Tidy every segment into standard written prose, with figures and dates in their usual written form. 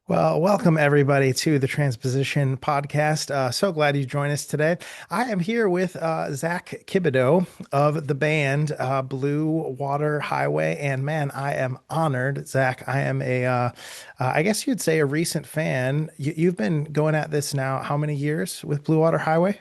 Well, welcome everybody to the Transposition Podcast. So glad you joined us today. I am here with Zack Kibodeaux of the band Blue Water Highway, and man, I am honored, Zack. I am I guess you'd say a recent fan. You've been going at this now, how many years with Blue Water Highway?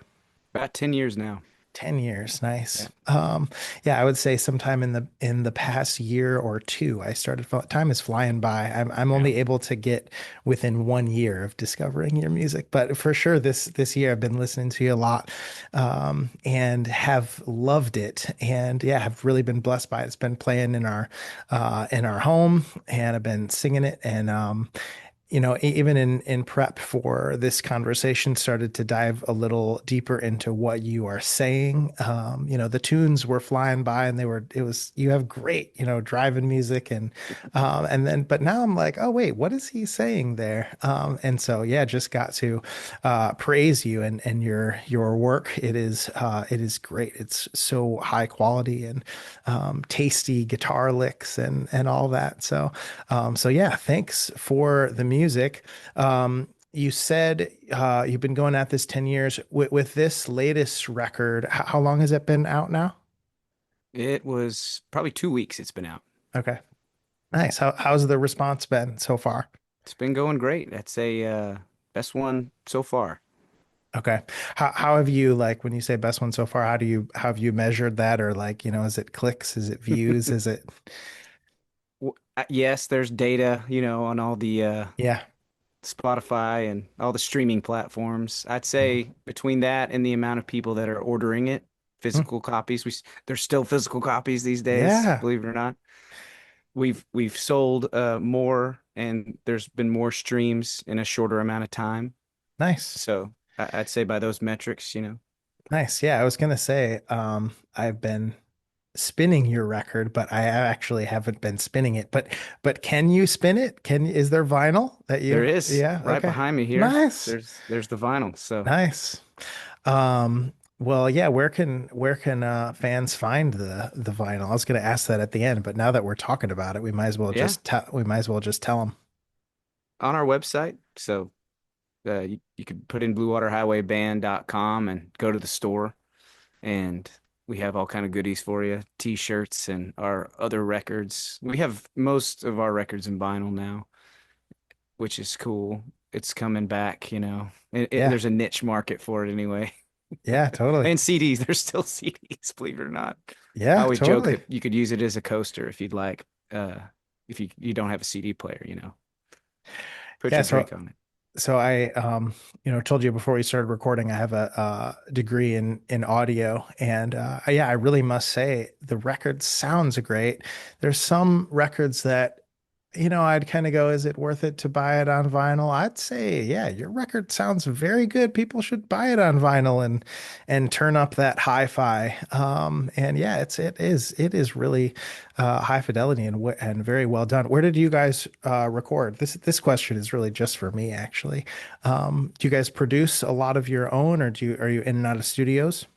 About 10 years now. 10 years. Nice. Yeah. Yeah, I would say sometime in the past year or two, I started time is flying by. I'm Yeah. only able to get within 1 year of discovering your music, but for sure this year I've been listening to you a lot, and have loved it. And yeah, have really been blessed by it. It's been playing in our home, and I've been singing it. And even in prep for this conversation, started to dive a little deeper into what you are saying. The tunes were flying by, and you have great, driving music, but now I'm like, oh wait, what is he saying there? And so yeah, just got to praise you and your work. It is great. It's so high quality and tasty guitar licks and all that. So yeah, thanks for the music. You said you've been going at this 10 years with this latest record. How long has it been out now? It was probably 2 weeks it's been out. Okay, nice. How's the response been so far? It's been going great. That's a best one so far. Okay. How have you, like, when you say best one so far, how have you measured that, or like, is it clicks? Is it views? Is it Yes, there's data, on all the yeah. Spotify and all the streaming platforms. I'd Mhm. say between that and the amount of people that are ordering it, Hmm. physical copies, there's still physical copies these days, Yeah. believe it or not. We've sold more and there's been more streams in a shorter amount of time. Nice. So I'd say by those metrics. Nice. Yeah, I was gonna say, I've been spinning your record, but I actually haven't been spinning it. But can you spin it? Is there vinyl that There you? is Yeah, right okay. behind me here. Nice. There's the vinyl. So Nice. Well, yeah, where can fans find the vinyl? I was gonna ask that at the end, but now that we're talking about it, yeah, we might as well just tell them. on our website. So you could put in bluewaterhighwayband.com and go to the store, and we have all kind of goodies for you, t-shirts and our other records. We have most of our records in vinyl now, which is cool. It's coming back. Yeah. There's a niche market for it anyway. Yeah, totally. And CDs, there's still CDs, believe it or not. I Yeah, always joke totally. that you could use it as a coaster if you'd like, if you don't have a CD player. Put Yeah, your drink on it. so I, told you before we started recording, I have a degree in audio, and yeah, I really must say the record sounds great. There's some records that, I'd kind of go, is it worth it to buy it on vinyl? I'd say, yeah, your record sounds very good. People should buy it on vinyl and turn up that hi-fi. And yeah, it is really high fidelity and very well done. Where did you guys record? This question is really just for me, actually. Do you guys produce a lot of your own, or are you in and out of studios?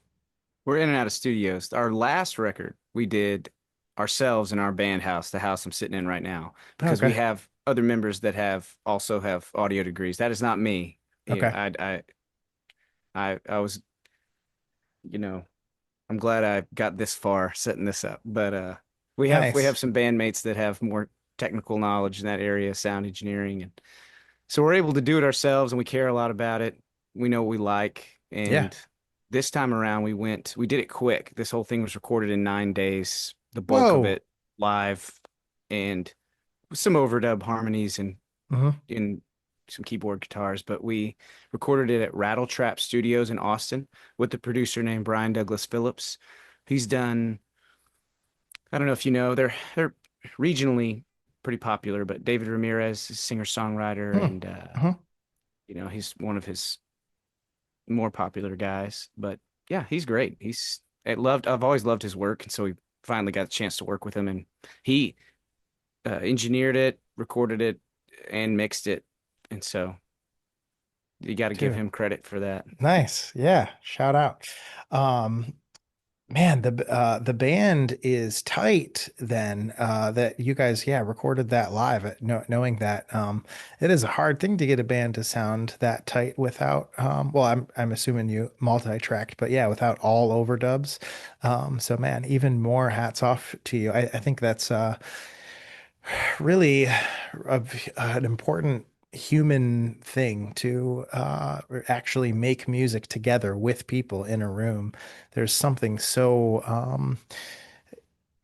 We're in and out of studios. Our last record we did ourselves in our band house, the house I'm sitting in right now, because we Okay. have other members that also have audio degrees. That is not me. Yeah, Okay. I was, you know, I'm glad I got this far setting this up. But we have Nice. some bandmates that have more technical knowledge in that area, sound engineering, and so we're able to do it ourselves, and we care a lot about it. We know what we like, Yeah. and this time around we did it quick. This whole thing was recorded in 9 days, the bulk of Whoa. it live, and with some overdub harmonies and Hmm. in some keyboard guitars. But we recorded it at Rattle Trap Studios in Austin with the producer named Brian Douglas Phillips. He's done, I don't know if you know, they're regionally pretty popular, but David Ramirez is singer-songwriter, Hmm. and Hmm. he's one of his more popular guys. But yeah, he's great. I've always loved his work, and so we finally got a chance to work with him, and he engineered it, recorded it, and mixed it, and so you got to give Dude. him credit for that. Nice. Yeah. Shout out. Um, Man, the band is tight then that you guys yeah recorded that live knowing that it is a hard thing to get a band to sound that tight without well I'm assuming you multi-tracked but yeah without all overdubs so man even more hats off to you I think that's really an important human thing to actually make music together with people in a room. There's something so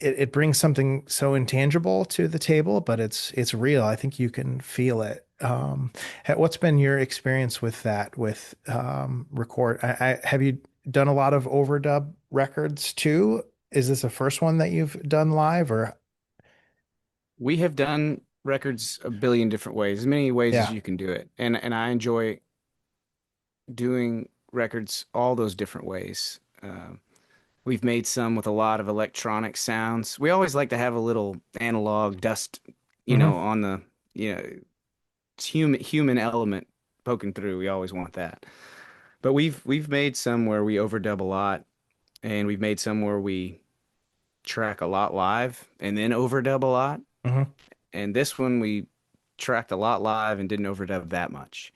it brings something so intangible to the table, but it's real. I think you can feel it. What's been your experience with that with record? I have you done a lot of overdub records too? Is this the first one that you've done live or We have done records a billion different ways, as many ways as yeah. you can do it. And I enjoy doing records all those different ways. We've made some with a lot of electronic sounds. We always like to have a little analog dust, Hmm. on the, you know, it's human element poking through. We always want that. But we've made some where we overdub a lot, and we've made some where we track a lot live and then overdub a lot. Hmm. And this one we tracked a lot live and didn't overdub that much.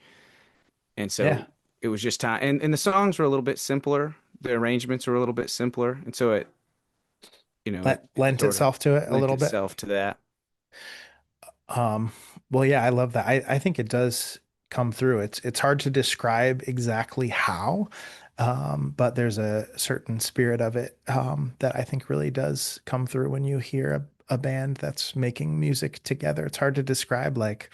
And Yeah. so it was just time, and the songs were a little bit simpler. The arrangements were a little bit simpler, and so it, it Lent sort of itself to it a lent little bit. itself to that. Um, well, yeah, I love that. I think it does come through. It's hard to describe exactly how, but there's a certain spirit of it that I think really does come through when you hear a band that's making music together. It's hard to describe. Like,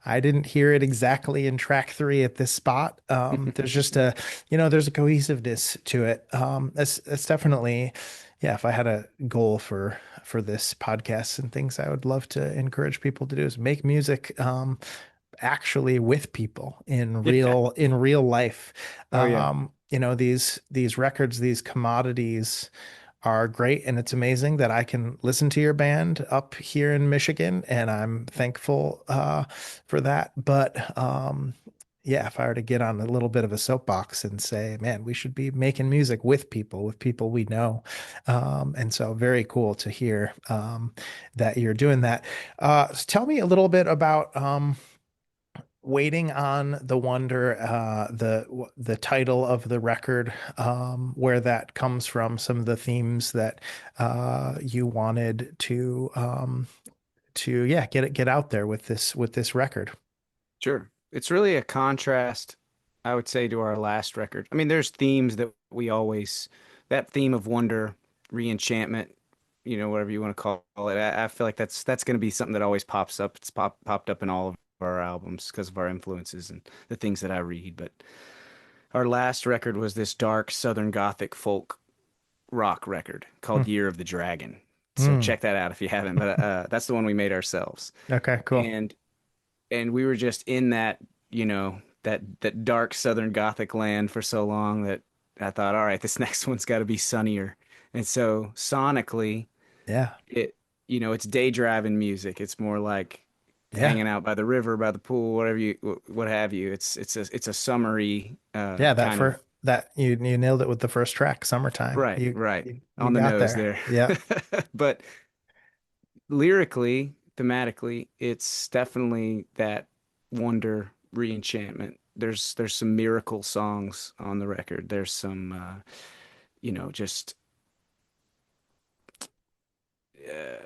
I didn't hear it exactly in track three at this spot. There's just there's a cohesiveness to it. That's definitely, yeah, if I had a goal for this podcast and things I would love to encourage people to do is make music actually with people Yeah. in real life. Oh yeah. These records, these commodities are great and it's amazing that I can listen to your band up here in Michigan and I'm thankful for that. But yeah, if I were to get on a little bit of a soapbox and say, man, we should be making music with people we know. And so very cool to hear that you're doing that. Tell me a little bit about Waiting on the Wonder, the title of the record, where that comes from, some of the themes that you wanted to yeah get out there with this record. Sure. It's really a contrast, I would say, to our last record. I mean, there's themes that we always, that theme of wonder, re-enchantment, whatever you want to call it. I feel like that's going to be something that always pops up. It's popped up in all of our albums because of our influences and the things that I read. But our last record was this dark Southern Gothic folk rock record called Hmm. Year of the Dragon. So Hmm. check that out if you haven't. But that's the one we made ourselves. Okay, cool. And we were just in that, that dark Southern Gothic land for so long that I thought, all right, this next one's got to be sunnier. And so sonically, Yeah, it, it's day driving music. It's more like yeah, hanging out by the river, by the pool, whatever what have you. It's a summery yeah. That kind of. for that you nailed it with the first track, "Summertime." Right, right. You On the got nose there. there. Yeah, But lyrically, thematically, it's definitely that wonder re-enchantment. There's some miracle songs on the record. There's some just uh,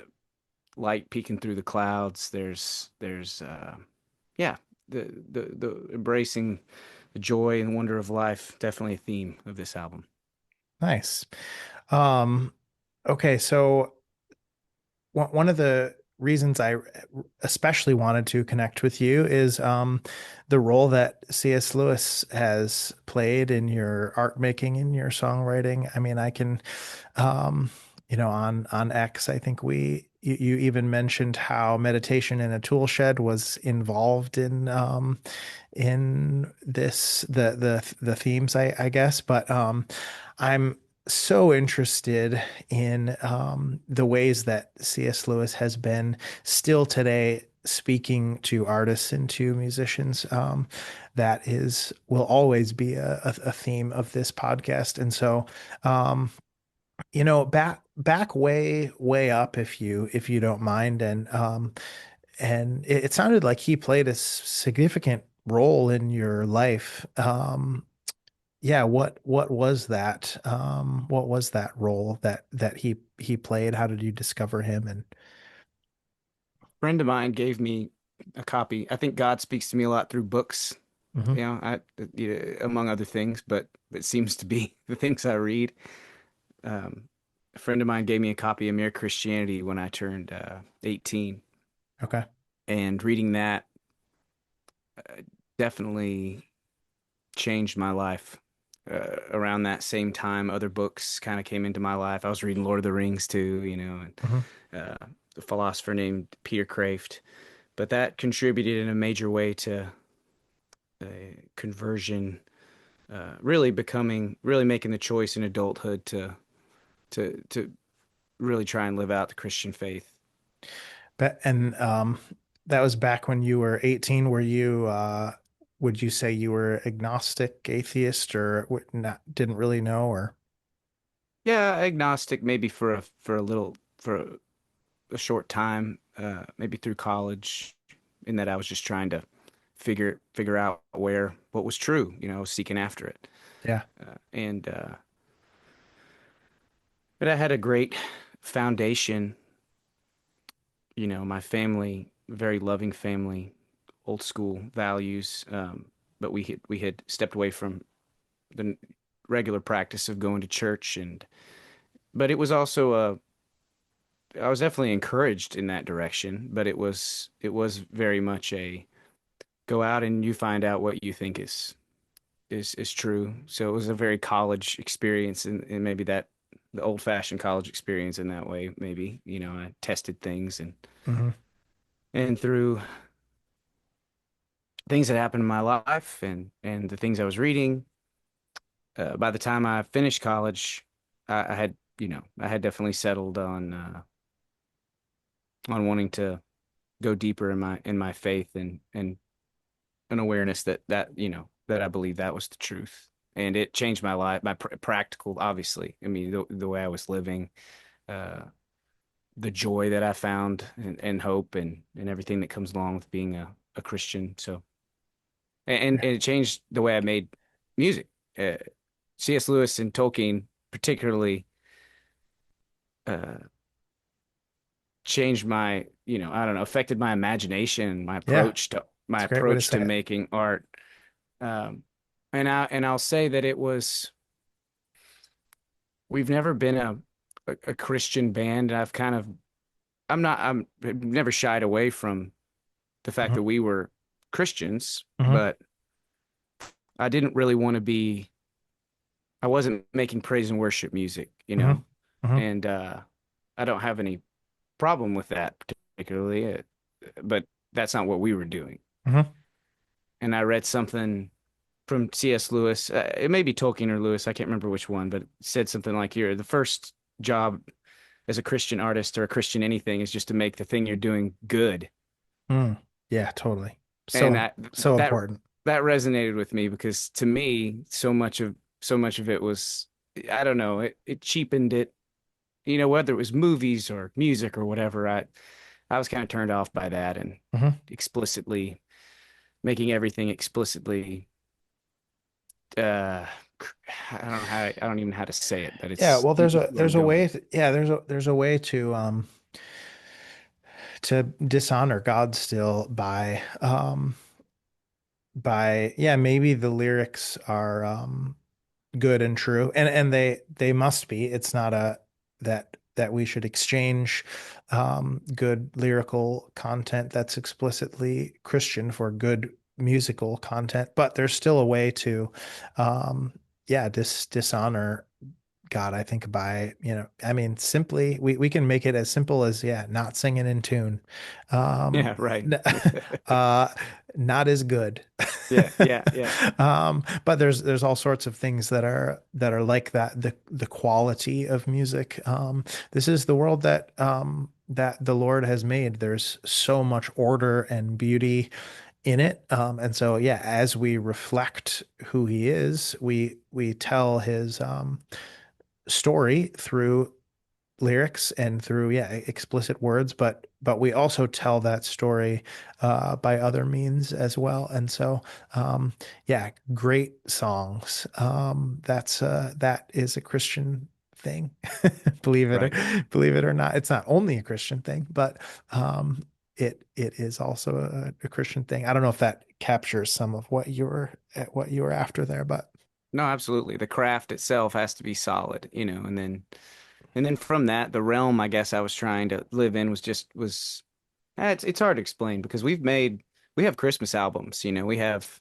light peeking through the clouds. There's yeah, the embracing the joy and wonder of life, definitely a theme of this album. nice. Um, okay, so one of the reasons I especially wanted to connect with you is the role that C.S. Lewis has played in your art making, in your songwriting. I mean, I can, um, on X, I think you even mentioned how meditation in a tool shed was involved in this the themes I guess but I'm so interested in the ways that C.S. Lewis has been still today speaking to artists and to musicians that will always be a theme of this podcast and so um back way up if you don't mind, and it sounded like he played a significant role in your life. Yeah, what was that? What was that role that he played? How did you discover him? And Friend of mine gave me a copy. I think God speaks to me a lot through books, Mhm. among other things, but it seems to be the things I read. Um, a friend of mine gave me a copy of Mere Christianity when I turned 18, Okay. and reading that definitely changed my life. Around that same time, other books kind of came into my life. I was reading Lord of the Rings too, and Hmm. a philosopher named Peter Kraft. But that contributed in a major way to conversion, really making the choice in adulthood to really try and live out the Christian faith. But and that was back when you were 18. Were you would you say you were agnostic, atheist, or not, didn't really know, or Yeah, agnostic maybe for a short time, maybe through college, in that I was just trying to figure out where what was true, I was seeking after it. yeah. And but I had a great foundation, my family, very loving family, old school values, but we had stepped away from the regular practice of going to church, and but it was also I was definitely encouraged in that direction, but it was very much a go out and you find out what you think is true. So it was a very college experience, and maybe that the old fashioned college experience in that way. Maybe I tested things, Hmm. and through things that happened in my life and the things I was reading. By the time I finished college, I had definitely settled on wanting to go deeper in my faith and an awareness that I believe that was the truth. And it changed my life, my practical, obviously. I mean, the way I was living, uh, the joy that I found and hope and everything that comes along with being a Christian. So, and it changed the way I made music. Uh, C.S. Lewis and Tolkien particularly uh, changed I don't know, affected my imagination, Yeah, my it's a great way to approach to say it. making art. Um, and I'll say that we've never been a Christian band. And I've never shied away from the fact Hmm. that we were Christians, Hmm. but I didn't really want to I wasn't making praise and worship music, Hmm. Hmm. and I don't have any problem with that particularly, but that's not what we were doing. Hmm. And I read something from C.S. Lewis. It may be Tolkien or Lewis. I can't remember which one, but it said something like, "You're the first job as a Christian artist or a Christian anything is just to make the thing you're doing good." Mm. Yeah, totally. And So that important. that resonated with me because to me, so much of it was, I don't know, it cheapened it. Whether it was movies or music or whatever, I was kind of turned off by that and Hmm. explicitly making everything explicitly uh I don't know I don't even know how to say it, but Yeah, it's well, you get where I'm there's a way going. yeah, there's a way to dishonor God still by yeah, maybe the lyrics are good and true, and they must be. It's not a that we should exchange good lyrical content that's explicitly Christian for good musical content, but there's still a way to um yeah, dishonor God, I think by, I mean, simply we can make it as simple as, yeah, not singing in tune. Um, Yeah, right. uh, not as good. Yeah, yeah, yeah. But there's all sorts of things that are like that, the quality of music. This is the world that the Lord has made. There's so much order and beauty in it. And so yeah, as we reflect who he is, we tell story through lyrics and through explicit words, but we also tell that story by other means as well. And so yeah, great songs. That is a Christian thing. believe it or Right. believe it or not. It's not only a Christian thing, but it is also a Christian thing. I don't know if that captures some of what you were after there, but No, absolutely. The craft itself has to be solid, and then from that, the realm I guess I was trying to live in was it's hard to explain because we have Christmas albums, we have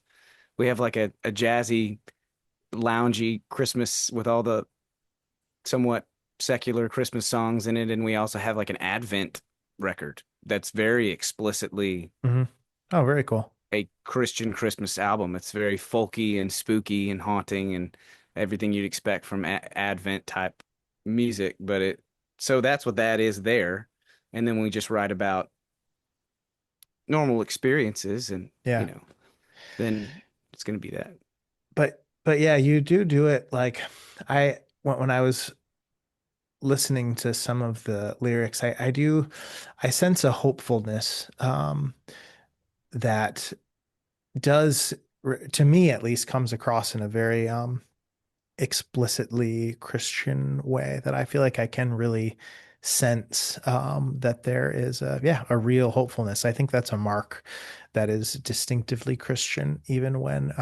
like a jazzy, loungy Christmas with all the somewhat secular Christmas songs in it, and we also have like an Advent record that's very explicitly mhm. Oh, very cool. a Christian Christmas album. It's very folky and spooky and haunting and everything you'd expect from Advent type music. So that's what that is there. And then we just write about normal experiences and, Yeah. then it's going to be that. But yeah, you do it like when I was listening to some of the lyrics, I sense a hopefulness that does to me at least comes across in a very explicitly Christian way that I feel like I can really sense that there is a real hopefulness. I think that's a mark that is distinctively Christian, even when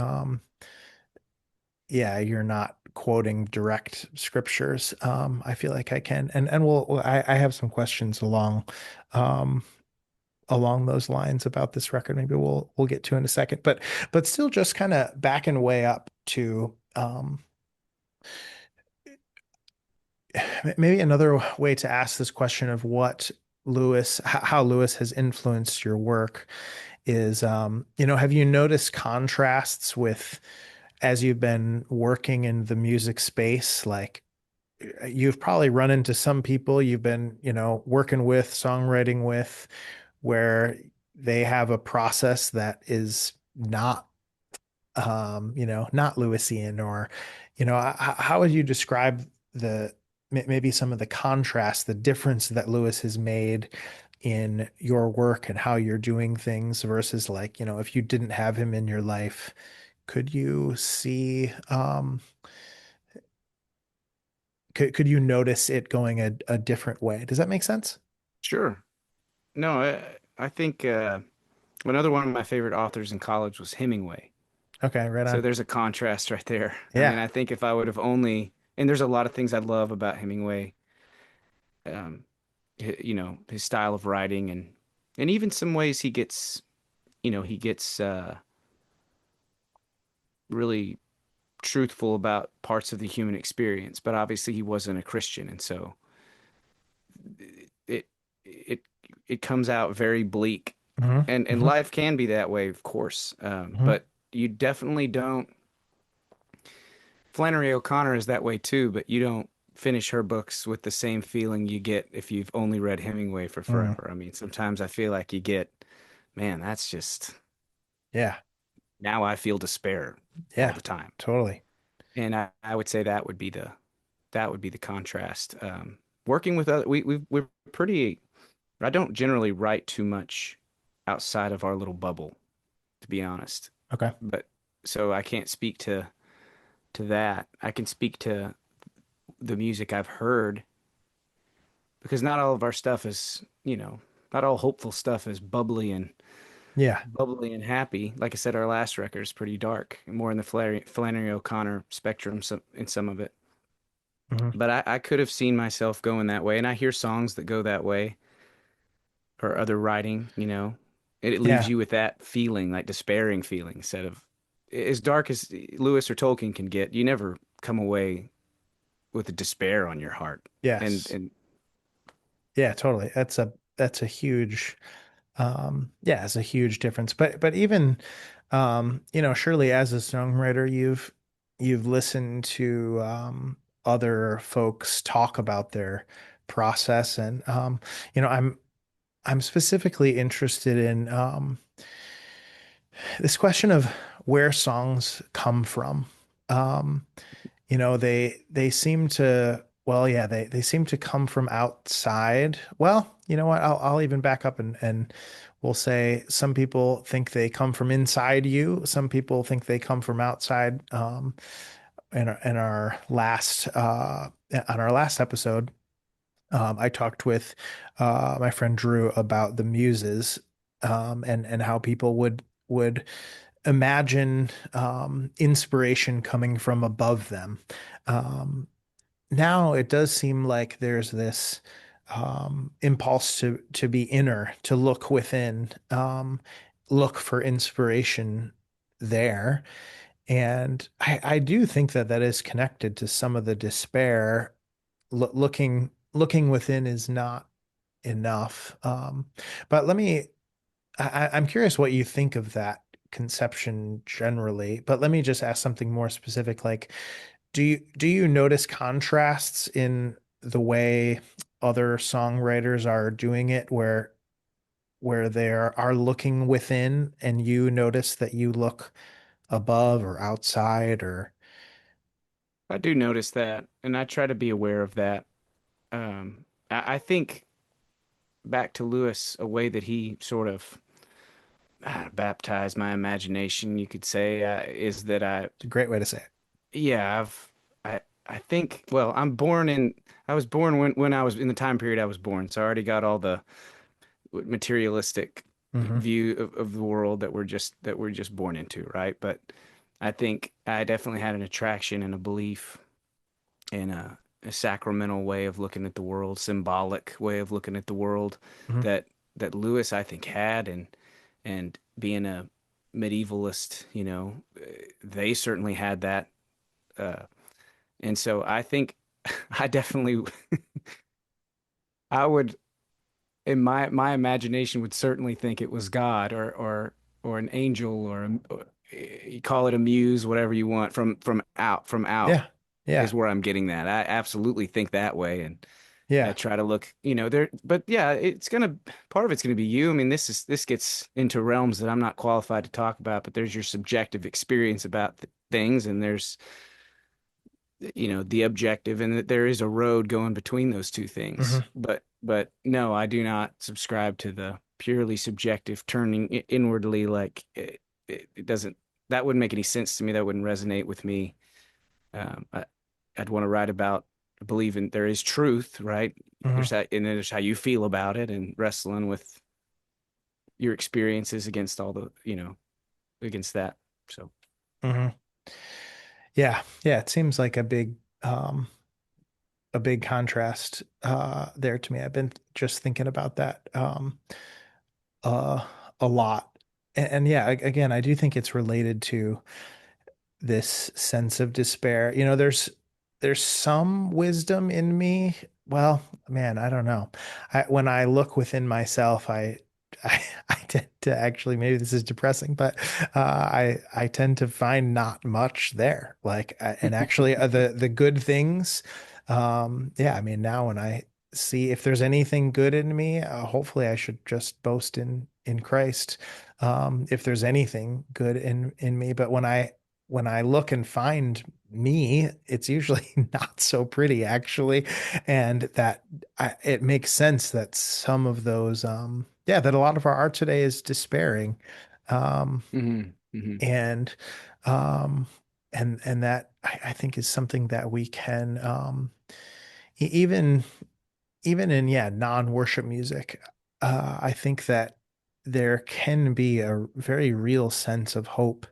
you're not quoting direct scriptures. I feel like I can, and I have some questions um, along those lines about this record. Maybe we'll get to in a second, but still just kind of backing way up to maybe another way to ask this question of how Lewis has influenced your work is, have you noticed contrasts with as you've been working in the music space, like you've probably run into some people you've been, working with, songwriting with, where they have a process that is not, not Lewisian or, how would you describe maybe some of the contrast, the difference that Lewis has made in your work and how you're doing things versus like, if you didn't have him in your life, could you see, could you notice it going a different way? Does that make sense? Sure. No, I think another one of my favorite authors in college was Hemingway. Okay, right So on. there's a contrast right there. I mean, Yeah. I think if I would have only, and there's a lot of things I love about Hemingway, um, his style of writing and even some ways he gets really truthful about parts of the human experience. But obviously, he wasn't a Christian, and so it it it comes out very bleak. Hmm. And Hmm. life can be that way, of course. Hmm. But you definitely don't. Flannery O'Connor is that way too, but you don't finish her books with the same feeling you get if you've only read Hemingway for Hmm. forever. I mean, sometimes I feel like you get, man, that's just Yeah. now I feel despair all Yeah. the time. Totally. And I would say that would be the contrast. Working with other, we're pretty. I don't generally write too much outside of our little bubble, to be honest. Okay. But so I can't speak to that. I can speak to the music I've heard because not all of our stuff is, not all hopeful stuff is Yeah. bubbly and happy. Like I said, our last record is pretty dark, more in the Flannery O'Connor spectrum in some of it. Hmm. But I could have seen myself going that way, and I hear songs that go that way or other writing, it leaves Yeah. you with that feeling, like despairing feeling, instead of as dark as Lewis or Tolkien can get. You never come away with a despair on your heart, and Yes. and Yeah, totally. That's a huge it's a huge difference. But even surely as a songwriter, you've listened to other folks talk about their process and you know, I'm specifically interested in this question of where songs come from. Um, they seem to. Well, yeah, they seem to come from outside. Well, you know what? I'll even back up and we'll say some people think they come from inside you. Some people think they come from outside. In our last on our last episode, I talked with my friend Drew about the muses, and how people would imagine inspiration coming from above them. Um, Now it does seem like there's this impulse to be inner, to look within, look for inspiration there. And I do think that that is connected to some of the despair. Looking within is not enough. But I'm curious what you think of that conception generally. But let me just ask something more specific. Like, do you notice contrasts in the way other songwriters are doing it, where they are looking within, and you notice that you look above or outside or I do notice that, and I try to be aware of that. I think back to Lewis, a way that he sort of baptized my imagination, you could say, is that it's a great way to say it. yeah, I think, well, I was born when I was in the time period I was born, so I already got all the materialistic Hmm. view of the world that we're just born into, right? But I think I definitely had an attraction and a belief in a sacramental way of looking at the world, symbolic way of looking at the world Hmm. that Lewis I think had, and being a medievalist, they certainly had that, uh, and so I think I definitely I would in my imagination would certainly think it was God or an angel or you call it a muse, whatever you want from out Yeah. Yeah. is where I'm getting that. I absolutely think that way, and I Yeah. try to look, there. But yeah, it's gonna part of it's gonna be you. I mean, this gets into realms that I'm not qualified to talk about, but there's your subjective experience about things, and there's the objective, and that there is a road going between those two things. Hmm. But no, I do not subscribe to the purely subjective turning inwardly. Like it doesn't, that wouldn't make any sense to me. That wouldn't resonate with me. I'd want to write about believing there is truth, right? Hmm. And then there's how you feel about it, and wrestling with your experiences against all the, against that. So Hmm. Yeah. Yeah. It seems like a big contrast there to me. I've been just thinking about that uh a lot. And yeah, again, I do think it's related to this sense of despair. There's some wisdom in me. Well, man, I don't know. When I look within myself, I tend to actually, maybe this is depressing, but I tend to find not much there. Like, and actually, the good things. Yeah, I mean, now when I see if there's anything good in me, hopefully I should just boast in Christ. If there's anything good in me, but when I look and find me, it's usually not so pretty actually. And it makes sense that some of those, yeah, that a lot of our art today is despairing. Um, hmm and, um, and that I think is something that we can, even, even in, yeah, non-worship music, I think that there can be a very real sense of hope.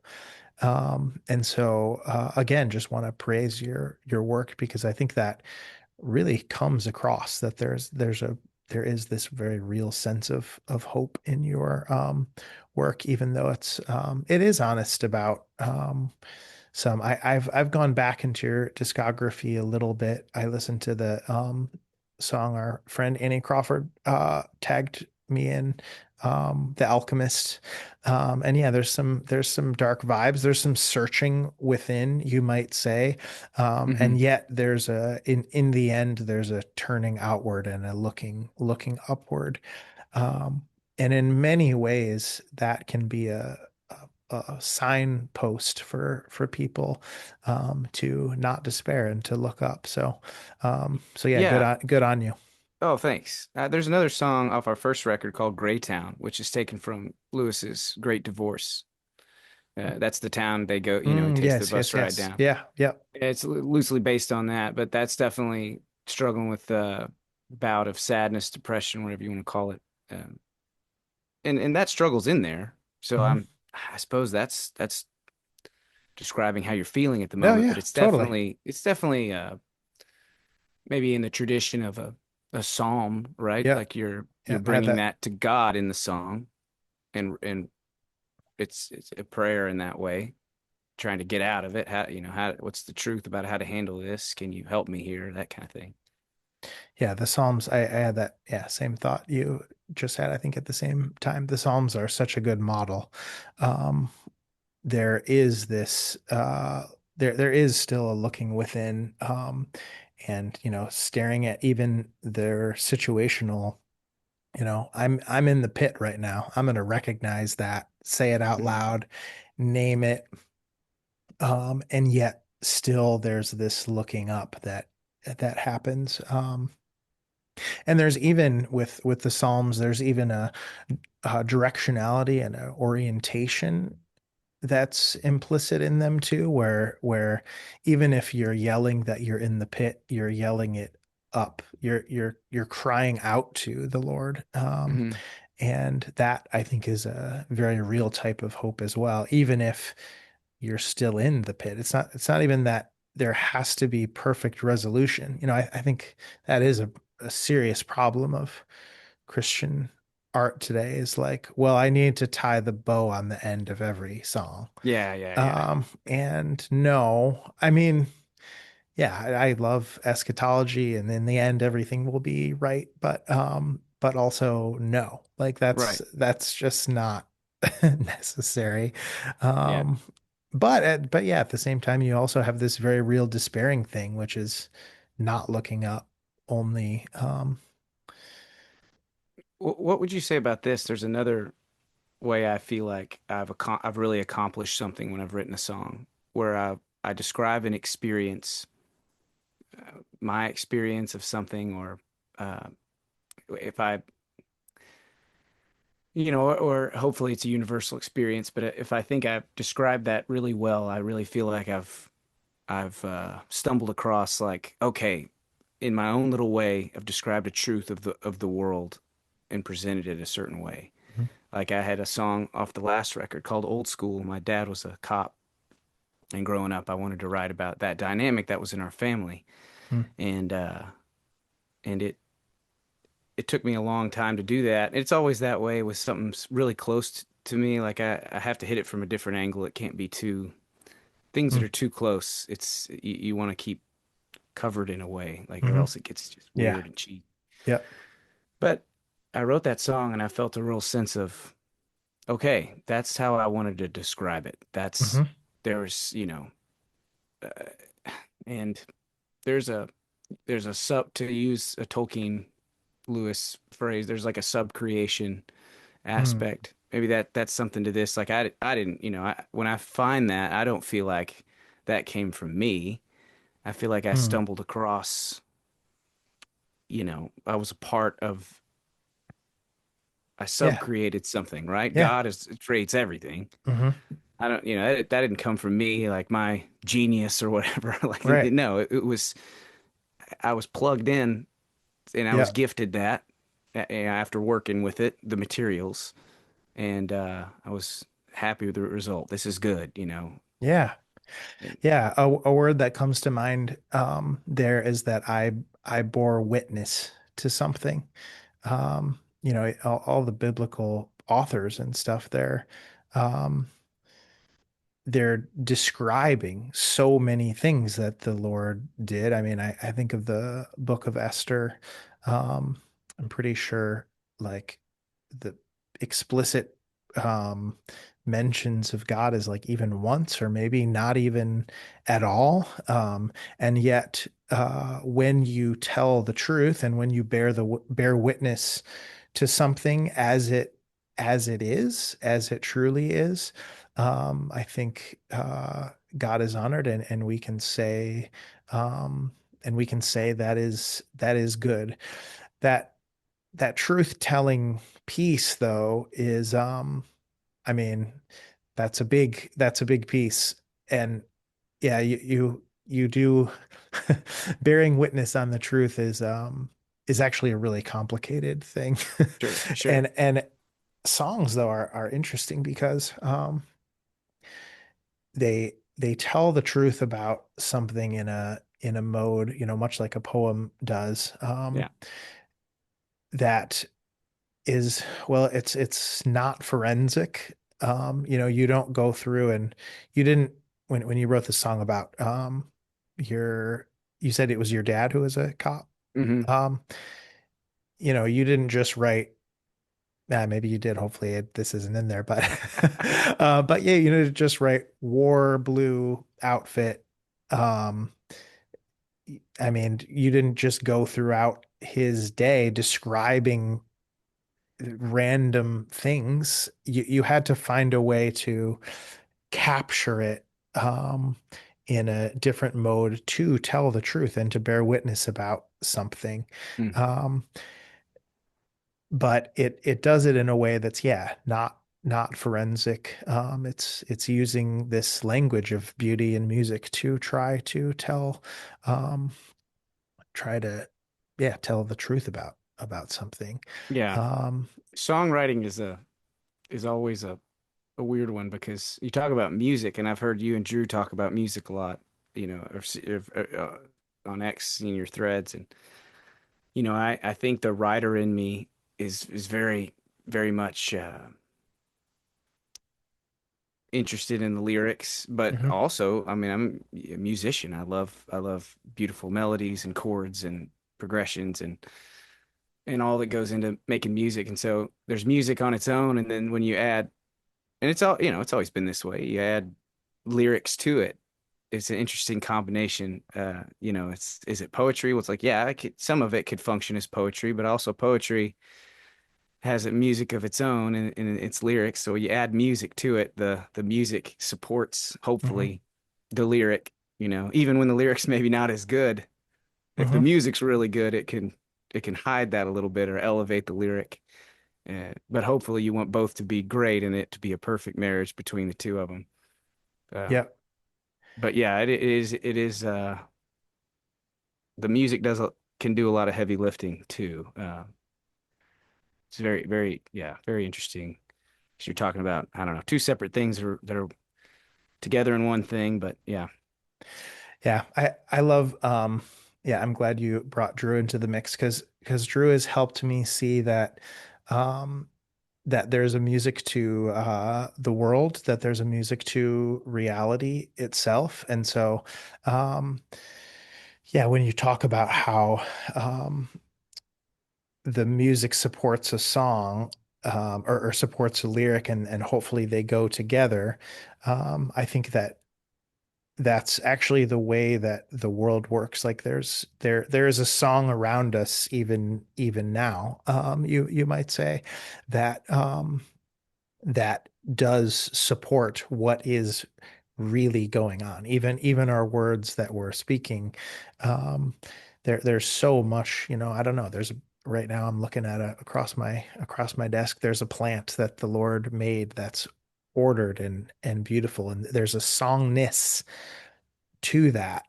And so again, just want to praise your work because I think that really comes across that there is this very real sense of hope in your work, even though it is honest about I've gone back into your discography a little bit. I listened to the song our friend Annie Crawford tagged me in, The Alchemist. And yeah, there's some dark vibes. There's some searching within, you might say. And hmm yet in the end, there's a turning outward and a looking upward. Um, and in many ways, that can be a signpost for people to not despair and to look up. So yeah, Yeah. good on you. Oh, thanks. There's another song off our first record called Greytown, which is taken from Lewis's Great Divorce. That's the town they go, he takes the Yes, bus yes, ride yes. down. Yeah, yeah. It's loosely based on that, but that's definitely struggling with a bout of sadness, depression, whatever you want to call it. Um, and that struggle's in there. So Hmm. I suppose that's describing how you're feeling at the Oh moment, but yeah, totally. it's definitely maybe in the tradition of a psalm, right? Yeah, Like you're yeah. I had bringing that. that to God in the song, and it's a prayer in that way, trying to get out of it. How what's the truth about how to handle this? Can you help me here? That kind of thing. Yeah, the Psalms. I had that. Yeah, same thought you just had. I think at the same time, the Psalms are such a good model. Um, there is this. There is still a looking within, and staring at even their situational. I'm in the pit right now. I'm going to recognize that, say it out Mhm. loud, name it, and yet still there's this looking up that happens. And there's even with the Psalms, there's even a directionality and an orientation that's implicit in them too, where even if you're yelling that you're in the pit, you're yelling it up. You're crying out to the Lord. Mhm. And that I think is a very real type of hope as well, even if you're still in the pit. It's not even that there has to be perfect resolution. I think that is a serious problem of Christian art today is like, well, I need to tie the bow on the end of every song. Yeah, yeah, yeah. And no, I mean, yeah, I love eschatology, and in the end, everything will be right. But also no, like Right. that's just not necessary. Yeah. Um, but yeah, at the same time, you also have this very real despairing thing, which is not looking up, only. What would you say about this? There's another way I feel like I've really accomplished something when I've written a song where I describe an experience, my experience of something, or uh, if I, or hopefully it's a universal experience. But if I think I've described that really well, I really feel like I've stumbled across like, okay, in my own little way, I've described a truth of the world and presented it a certain way. Mhm. Like I had a song off the last record called Old School. My dad was a cop, and growing up, I wanted to write about that dynamic that was in our family. Mhm. And it took me a long time to do that. It's always that way with something really close to me. Like I have to hit it from a different angle. It can't be too things that Mhm. are too close. You want to keep covered in a way, like or Mhm. else it gets just Yeah. weird and cheap. Yep. But I wrote that song and I felt a real sense of, okay, that's how I wanted to describe it. That's Hmm. there's, and there's a sub to use a Tolkien Lewis phrase. There's like a sub creation Mm. aspect. Maybe that's something to this. Like I didn't, when I find that, I don't feel like that came from me. I feel like I Mm. stumbled across, I was a part of, I sub Yeah. created something, right? Yeah. God is creates everything. Hmm. I don't, that didn't come from me, like my genius or whatever. Like, Right. no, it was, I was plugged in and I was Yeah. gifted that after working with it, the materials, and I was happy with the result. This is good. Yeah. And, Yeah. A word that comes to mind there is that I bore witness to something. All the biblical authors and stuff there. Um, they're describing so many things that the Lord did. I mean, I think of the book of Esther. I'm pretty sure like the explicit um, mentions of God is like even once or maybe not even at all. And yet, when you tell the truth and when you bear witness to something as it truly is, I think God is honored, and um, we can say that is good. That that truth telling piece, though, is I mean, that's a big piece. And yeah, you do bearing witness on the truth is actually a really complicated thing. Sure, sure. And songs though are interesting because they tell the truth about something in a mode, much like a poem does. Yeah. That is, well, it's not forensic. You don't go through, and you didn't, when you wrote the song about your you said it was your dad who was a cop. Hmm. Um, you didn't just write, maybe you did, hopefully this isn't in there, but but yeah, just write war blue outfit. Um, I mean, you didn't just go throughout his day describing random things. You had to find a way to capture it in a different mode to tell the truth and to bear witness about something. Mm. Um, but it does it in a way that's, yeah, not forensic. It's using this language of beauty and music to try to um, try to, yeah, tell the truth about something. Yeah. Um, Songwriting is always a weird one because you talk about music, and I've heard you and Drew talk about music a lot, on X in your threads, and I think the writer in me is very very much interested in the lyrics, but mhm, also, I mean, I'm a musician. I love beautiful melodies and chords and progressions and all that goes into making music. And so there's music on its own, and then when you add, and it's always been this way, you add lyrics to it. It's an interesting combination. Is it poetry? Well, it's like, yeah, some of it could function as poetry, but also poetry has a music of its own and its lyrics. So you add music to it, the music supports mhm, hopefully the lyric. Even when the lyrics maybe not as good, if the mhm. music's really good, it can hide that a little bit or elevate the lyric. But hopefully, you want both to be great and it to be a perfect marriage between the two of them. Uh, Yeah. but yeah, it is. The music can do a lot of heavy lifting too. It's very, very, yeah, very interesting. 'Cause you're talking about, I don't know, two separate things that are together in one thing, but yeah. Yeah, I love yeah, I'm glad you brought Drew into the mix because Drew has helped me see that um that there's a music to the world, that there's a music to reality itself. And so yeah, when you talk about how the music supports a song, or supports a lyric, and hopefully they go together, I think that's actually the way that the world works. Like there is a song around us even now. You might say that that does support what is really going on. Even our words that we're speaking, um, there's so much. I don't know. Right now I'm looking at across my desk. There's a plant that the Lord made that's ordered and beautiful, and there's a songness to that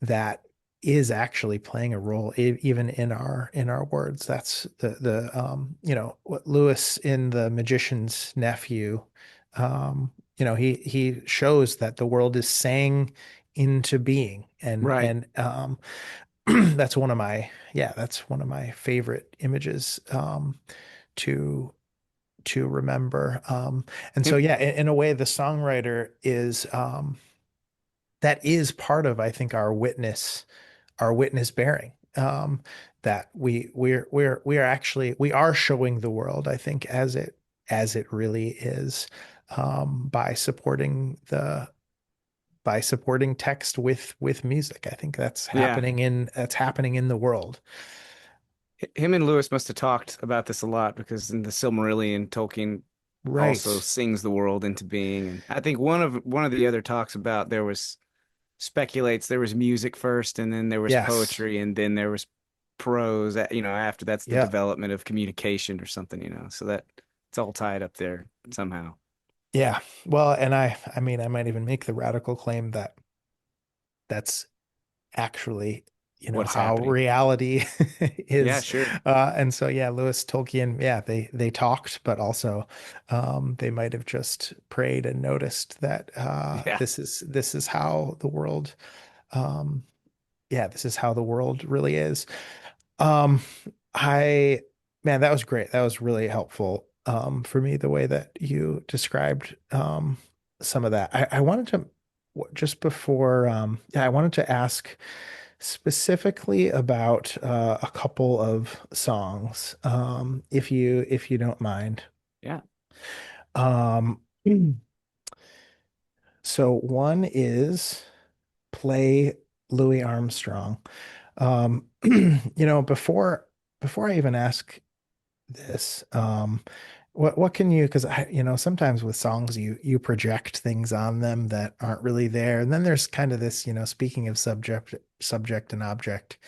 that is actually playing a role even in our words. That's the what Lewis in The Magician's Nephew, he shows that the world is sang into being, Right. and that's one of my yeah that's one of my favorite images to remember. And so Him, yeah, in a way the songwriter is that is part of, I think, our witness bearing. That we are actually we are showing the world, I think, as it really is, by supporting the by supporting text with music. I think yeah. that's happening in the world. Him and Lewis must have talked about this a lot because in the Silmarillion, Tolkien also Right. sings the world into being. And I think one of the other talks about there was speculates there was music first, and then there was Yes. poetry, and then there was prose. After that's the Yeah. development of communication or something. So that it's all tied up there somehow. Yeah. Well, and I mean, I might even make the radical claim that that's actually, What's how happening? reality Yeah, is. sure. And so, yeah, Lewis Tolkien, yeah, they talked, but also they might have just prayed and noticed that Yeah. this is how the world, um, yeah, this is how the world really is. Um, I, man, that was great. That was really helpful for me, the way that you described some of that. I wanted to just before, yeah, I wanted to ask specifically about a couple of songs, if you don't mind. Yeah. Um, so one is Play Louis Armstrong. Before I even ask this, what can you, because sometimes with songs you project things on them that aren't really there, and then there's kind of this, speaking of subject and object,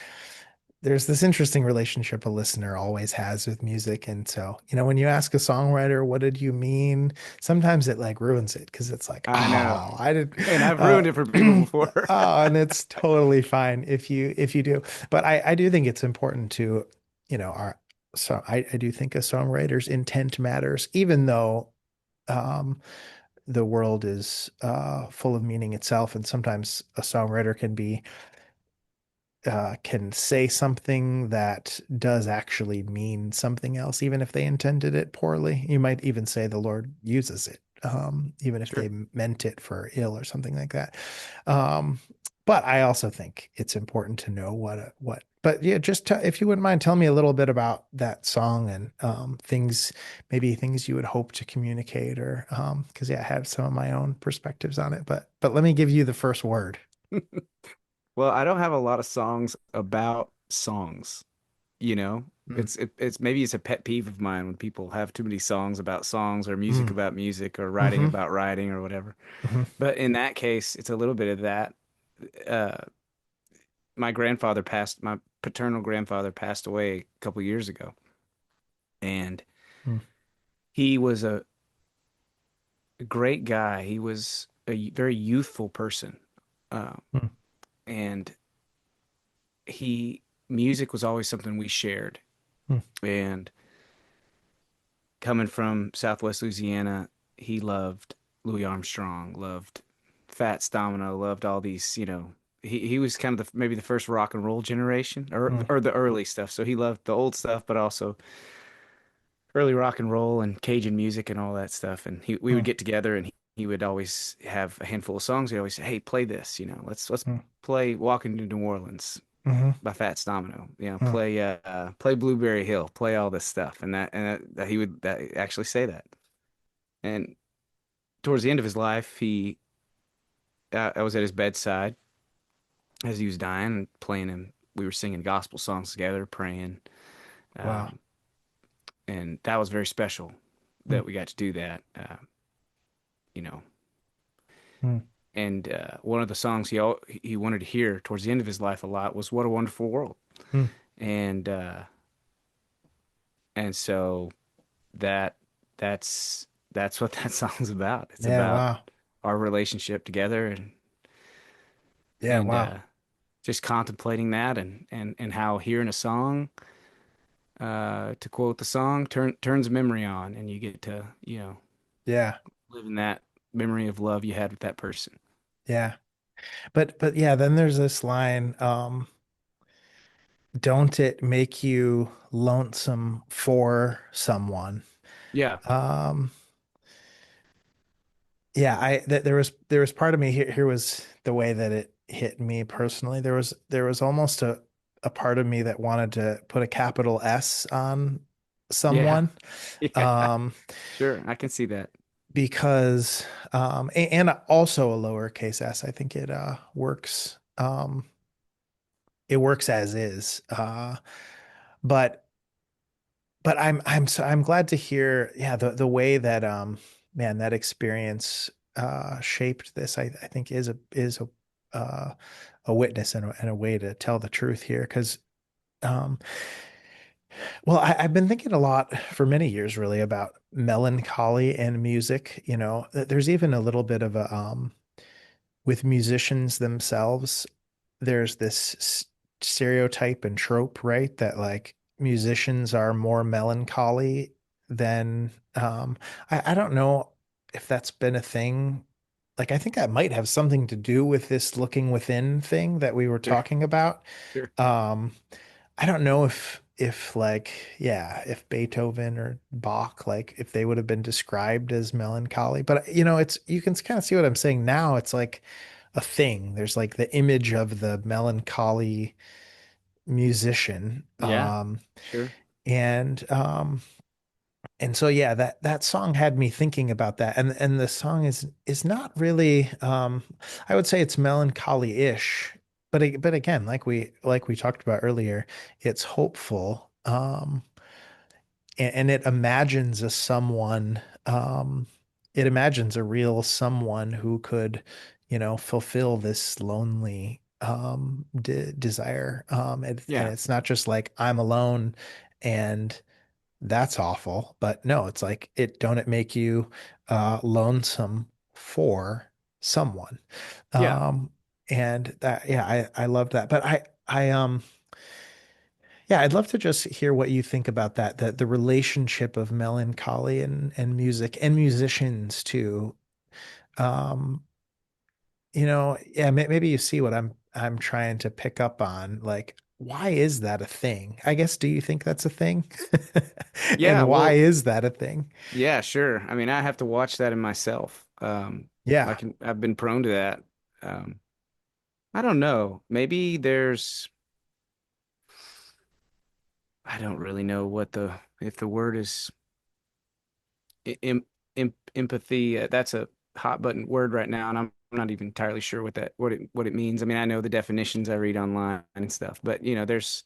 there's this interesting relationship a listener always has with music. And so, when you ask a songwriter, what did you mean? Sometimes it like ruins it because it's like, I know. oh, I did, And I've uh, ruined it for people before. and it's totally fine if you do. But I do think it's important to, our so I do think a songwriter's intent matters, even though um the world is full of meaning itself, and sometimes a songwriter can say something that does actually mean something else, even if they intended it poorly. You might even say the Lord uses it, even if they Sure. meant it for ill or something like that. Um, but I also think it's important to know what. But yeah, if you wouldn't mind, tell me a little bit about that song and maybe things you would hope to communicate, or because yeah, I have some of my own perspectives on it. But let me give you the first word. Well, I don't have a lot of songs about songs, you know. Mm, It's maybe it's a pet peeve of mine when people have too many songs about songs or music mm, about music or writing hmm about writing or whatever. hmm But in that case, it's a little bit of that. Uh, my paternal grandfather passed away a couple years ago, and mm, he was a great guy. He was a very youthful person, um, mm, and he music was always something we shared. mm, And coming from Southwest Louisiana, he loved Louis Armstrong, loved Fats Domino, loved all these. He was kind of maybe the first rock and roll generation, or mm, or the early stuff. So he loved the old stuff, but also early rock and roll and Cajun music and all that stuff. And we would mm, get together, and he would always have a handful of songs. He'd always say, "Hey, play this. Let's mm, play Walking to New Orleans mhm, by Fats Domino. mm, Play Blueberry Hill, play all this stuff." And he would actually say that. And towards the end of his life, I was at his bedside as he was dying and playing him. We were singing gospel songs together, praying, Wow. um, and that was very special Mm, that we got to do that. You know, mm, and one of the songs he wanted to hear towards the end of his life a lot was "What a Wonderful World," mm. and uh, and so that that's what that song's about. It's Yeah, about wow. our relationship together, Yeah, and wow. just contemplating that, and how hearing a song, to quote the song, turns memory on, and you get to Yeah, live in that memory of love you had with that person. yeah. But yeah, then there's this line, don't it make you lonesome for someone? Yeah, Um, yeah, there was part of me here was the way that it hit me personally. There was almost a part of me that wanted to put a capital S on yeah, someone. yeah. Um, Sure, I can see that. because and also a lowercase s. I think it works as is. But but I'm glad to hear, yeah, the way that man, that experience shaped this, I think a witness and a way to tell the truth here. Because um well, I've been thinking a lot for many years really about melancholy and music. You know, there's even a little bit of a with musicians themselves, there's this stereotype and trope, right? That like musicians are more melancholy than I don't know if that's been a thing. Like I think that might have something to do with this looking within thing that we were Sure, talking about. sure. Um, I don't know if like yeah, if Beethoven or Bach like if they would have been described as melancholy, but you know, it's you can kind of see what I'm saying now. It's like a thing. There's like the image of the melancholy musician. Yeah, sure. And so yeah, that song had me thinking about that. And the song is not really I would say it's melancholy-ish, but again, like we talked about earlier, it's hopeful. And it imagines a someone it imagines a real someone who could, you know, fulfill this lonely de desire. And Yeah, it's not just like I'm alone and that's awful. But no, it's like don't it make you lonesome for someone? yeah, Um, and that yeah, I love that. But I yeah, I'd love to just hear what you think about that, the relationship of melancholy and music and musicians too. Um, you know, yeah, maybe you see what I'm trying to pick up on. Like, why is that a thing? I guess, do you think that's a thing? yeah. And why Well, is that a thing? yeah, sure. I mean, I have to watch that in myself. Yeah. I've been prone to that. Um, I don't know. Maybe there's, I don't really know what if the word is em, empathy. That's a hot button word right now, and I'm not even entirely sure what it means. I mean, I know the definitions I read online and stuff, but there's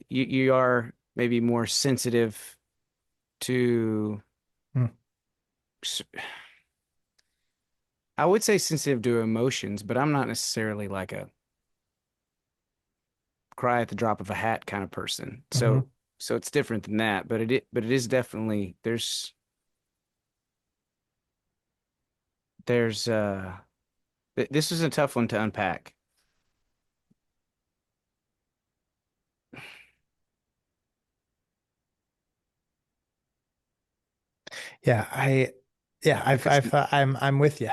you are maybe more sensitive to, Mm, I would say sensitive to emotions, but I'm not necessarily like a cry at the drop of a hat kind of person. mhm. So it's different than that, but it is definitely there's this is a tough one to unpack. Yeah, yeah, Because I'm with you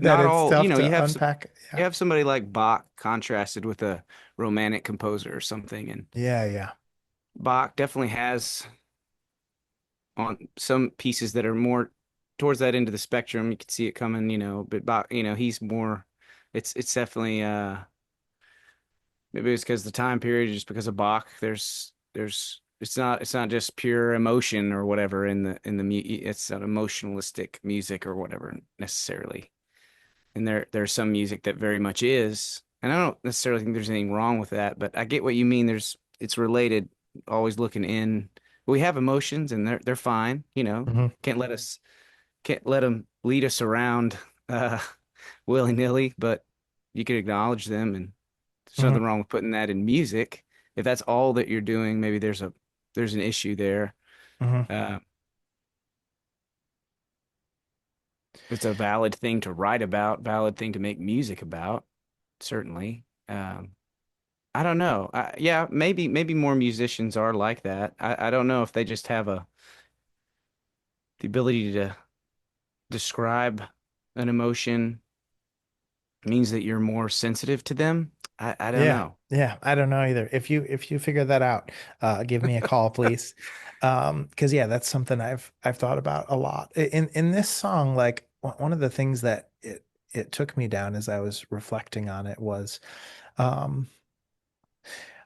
that not it's all, tough you to have unpack. you Yeah. have somebody like Bach contrasted with a romantic composer or something, and Yeah, yeah. Bach definitely has on some pieces that are more towards that end of the spectrum. You can see it coming, but Bach, he's more. It's definitely maybe it's because the time period, just because of Bach. There's it's not just pure emotion or whatever in the it's not emotionalistic music or whatever necessarily. And there's some music that very much is, and I don't necessarily think there's anything wrong with that, but I get what you mean. It's related, always looking in. We have emotions and they're fine, Hmm. can't let us can't let them lead us around uh willy-nilly, but you can acknowledge them, and there's Hmm. nothing wrong with putting that in music. If that's all that you're doing, maybe there's an issue there. Hmm. uh it's a valid thing to write about, valid thing to make music about, certainly. I don't know. Yeah, maybe more musicians are like that. I don't know if they just have the ability to describe an emotion means that you're more sensitive to them. I don't Yeah. know. Yeah. I don't know either. If you figure that out, give me a call, please. Because yeah, that's something I've thought about a lot. In this song, like one of the things that it took me down as I was reflecting on it was um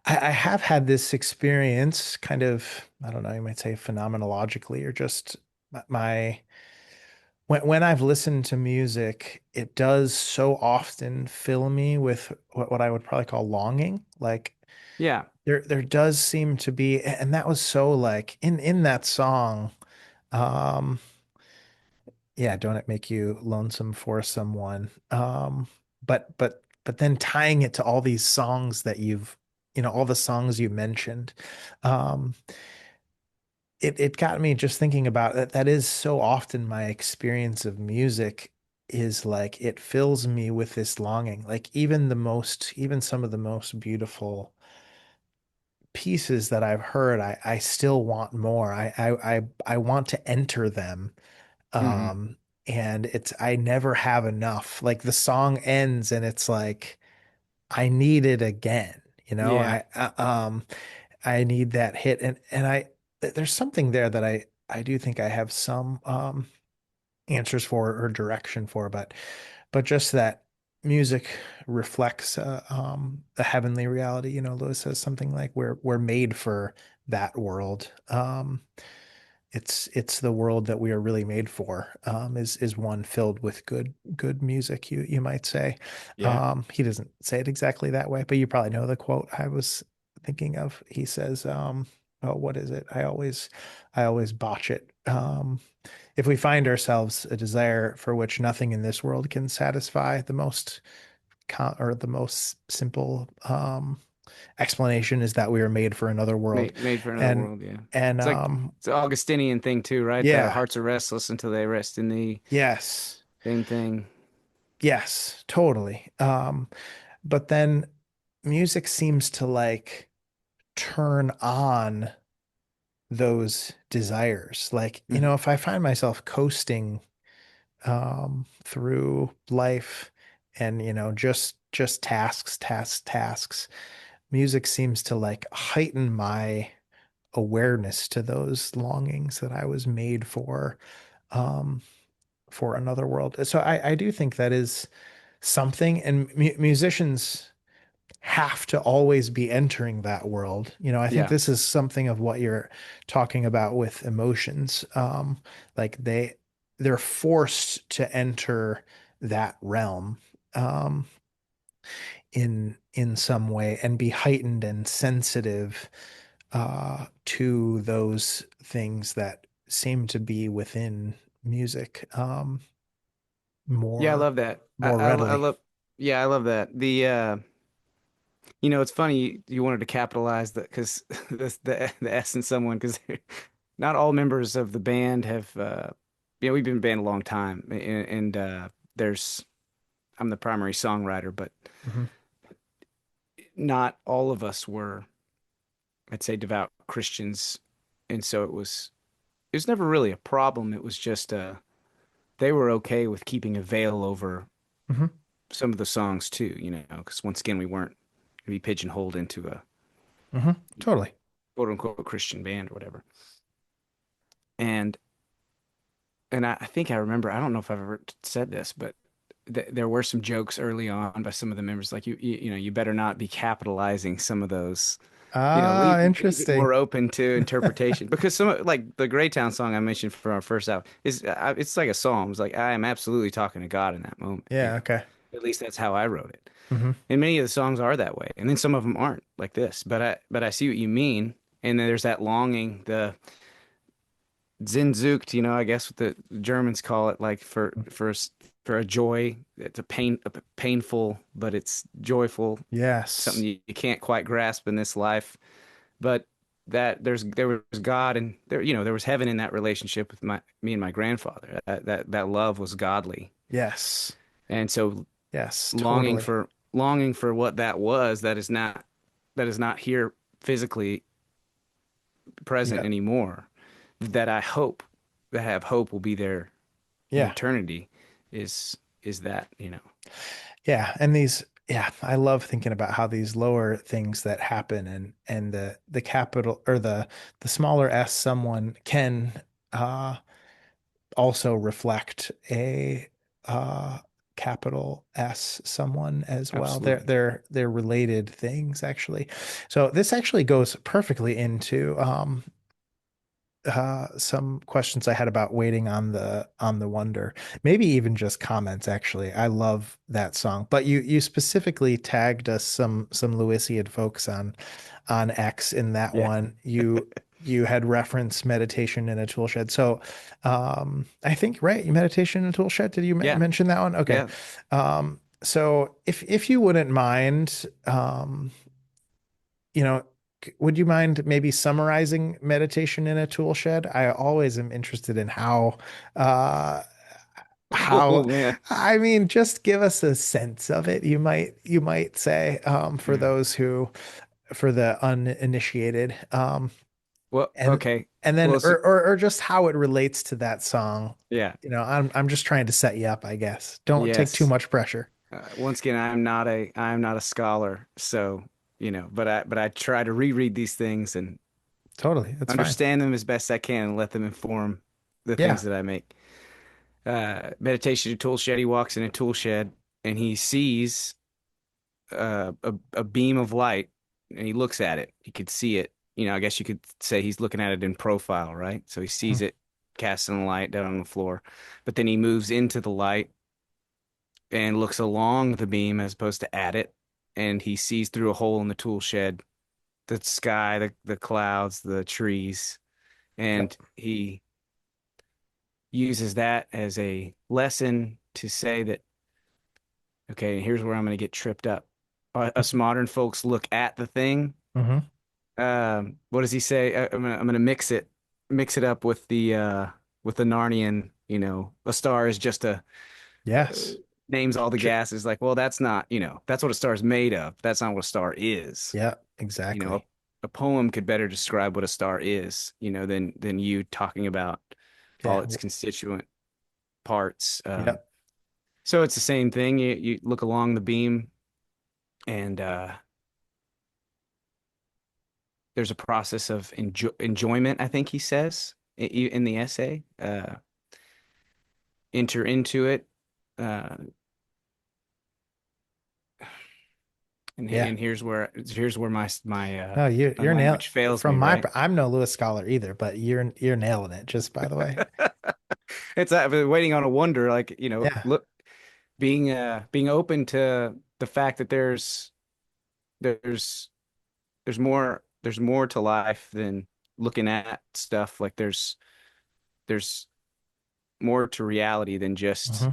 I have had this experience kind of, I don't know, you might say phenomenologically or just my when I've listened to music, it does so often fill me with what I would probably call longing. Like Yeah. there does seem to be, and that was so like in that song, um, yeah, don't it make you lonesome for someone? But then tying it to all these songs that all the songs you mentioned, um, it got me just thinking about that. That is so often my experience of music is like it fills me with this longing. Like even some of the most beautiful pieces that I've heard, I still want more. I want to enter them. Hmm. Um, and I never have enough. Like the song ends and it's like, I need it again. Yeah. I need that hit. There's something there that I do think I have some, answers for or direction for, but just that music reflects, a heavenly reality. Lewis says something like we're made for that world. It's the world that we are really made for, is one filled with good music, you might say. Yeah. He doesn't say it exactly that way, but you probably know the quote I was thinking of. He says, oh, what is it? I always botch it. If we find ourselves a desire for which nothing in this world can satisfy, the most simple, explanation is that we were made for another world. Made for another And world. Yeah. and It's like it's an Augustinian thing too, right? That our yeah, hearts are restless until they rest in thee. yes, Same thing. yes, totally. But then music seems to like turn on those desires. Like, Hmm. if I find myself coasting, through life and, just tasks, tasks, tasks, music seems to like heighten my awareness to those longings that I was made um, for another world. So I do think that is something, and musicians have to always be entering that world. I think Yeah. this is something of what you're talking about with emotions. Like they're forced to enter that realm, um, in some way and be heightened and sensitive, to those things that seem to be within music, Yeah, I more love that. more I readily. love, yeah, I love that. It's funny you wanted to capitalize that because the S in someone because not all members of the band have, we've been in a band a long time, and there's I'm the primary songwriter, but Mhm. not all of us were, I'd say, devout Christians, and so it was never really a problem. It was just they were okay with keeping a veil over Mhm. some of the songs too, because once again we weren't gonna be pigeonholed into a Mhm. Totally. quote unquote Christian band or whatever. And I think I remember, I don't know if I've ever said this, but there were some jokes early on by some of the members, like you better not be capitalizing some of those, Ah, leave it interesting. more open to interpretation because like the Greytown song I mentioned for our first album it's like a psalm. It's like I am absolutely talking to God in that moment. Yeah, okay. At least that's how I wrote it. Hmm. And many of the songs are that way, and then some of them aren't like this. But I see what you mean, and then there's that longing, the Sehnsucht, I guess what the Germans call it, like for a joy. It's a painful, but it's joyful, something Yes. you can't quite grasp in this life. But that there was God, and there was heaven in that relationship with me and my grandfather. That love was godly, Yes. and so Yes, longing totally. for longing for what that was, that is not here physically present Yeah. anymore, that I have hope will be there in Yeah. eternity, is that, Yeah. Yeah, I love thinking about how these lower things that happen, and the capital, or the smaller s someone can, uh also reflect a, uh capital S someone as well. They're absolutely. they're they're related things, actually. So this actually goes perfectly into, some questions I had about waiting on the wonder. Maybe even just comments actually. I love that song. But you specifically tagged us some Lewisian folks on X in that Yeah. one. You had referenced meditation in a tool shed. So I think right, meditation in a tool shed. Did you Yeah. mention that one? Okay. Yeah. So if you wouldn't mind you know, would you mind maybe summarizing meditation in a tool shed? I always am interested in uh, how, Oh man. I mean, just give us a sense of it. You might say, for Mm. those for the uninitiated, Well, and, okay. and then, Well, so, or just how it relates to that song. yeah. I'm just trying to set you up, I guess. Don't take too Yes. much pressure. Once again, I'm not a scholar, so but I try to reread these things and Totally. That's fine. understand them as best I can and let them inform the things Yeah. that I make. Meditation tool shed. He walks in a tool shed and he sees a beam of light and he looks at it. He could see it. You know, I guess you could say he's looking at it in profile, right? So he sees Mhm. it casting the light down on the floor, but then he moves into the light and looks along the beam as opposed to at it, and he sees through a hole in the tool shed the sky, the clouds, the trees, Yep. and he uses that as a lesson to say that, okay, here's where I'm going to get tripped up. Us modern folks look at the thing. Hmm. What does he say? I'm gonna mix it up with the Narnian. You know, a star is just uh, Yes. names all the Ju- gases. Like, well, that's not. You know, that's what a star is made of. That's not what a star is. Yeah, You know, exactly. a poem could better describe what a star is. You know, than you talking about all Yeah. its constituent parts. Yep. So it's the same thing. You look along the beam, and there's a process of enjoyment, I think he says in the essay. Enter into it, uh, Yeah. and here's where No, my you're nail language fails from me, my right? I'm no Lewis scholar either, but you're nailing it, just by the way. It's I've been waiting on a wonder, like Yeah. look, being open to the fact that there's there's more to life than looking at stuff. Like there's more to reality than just Hmm.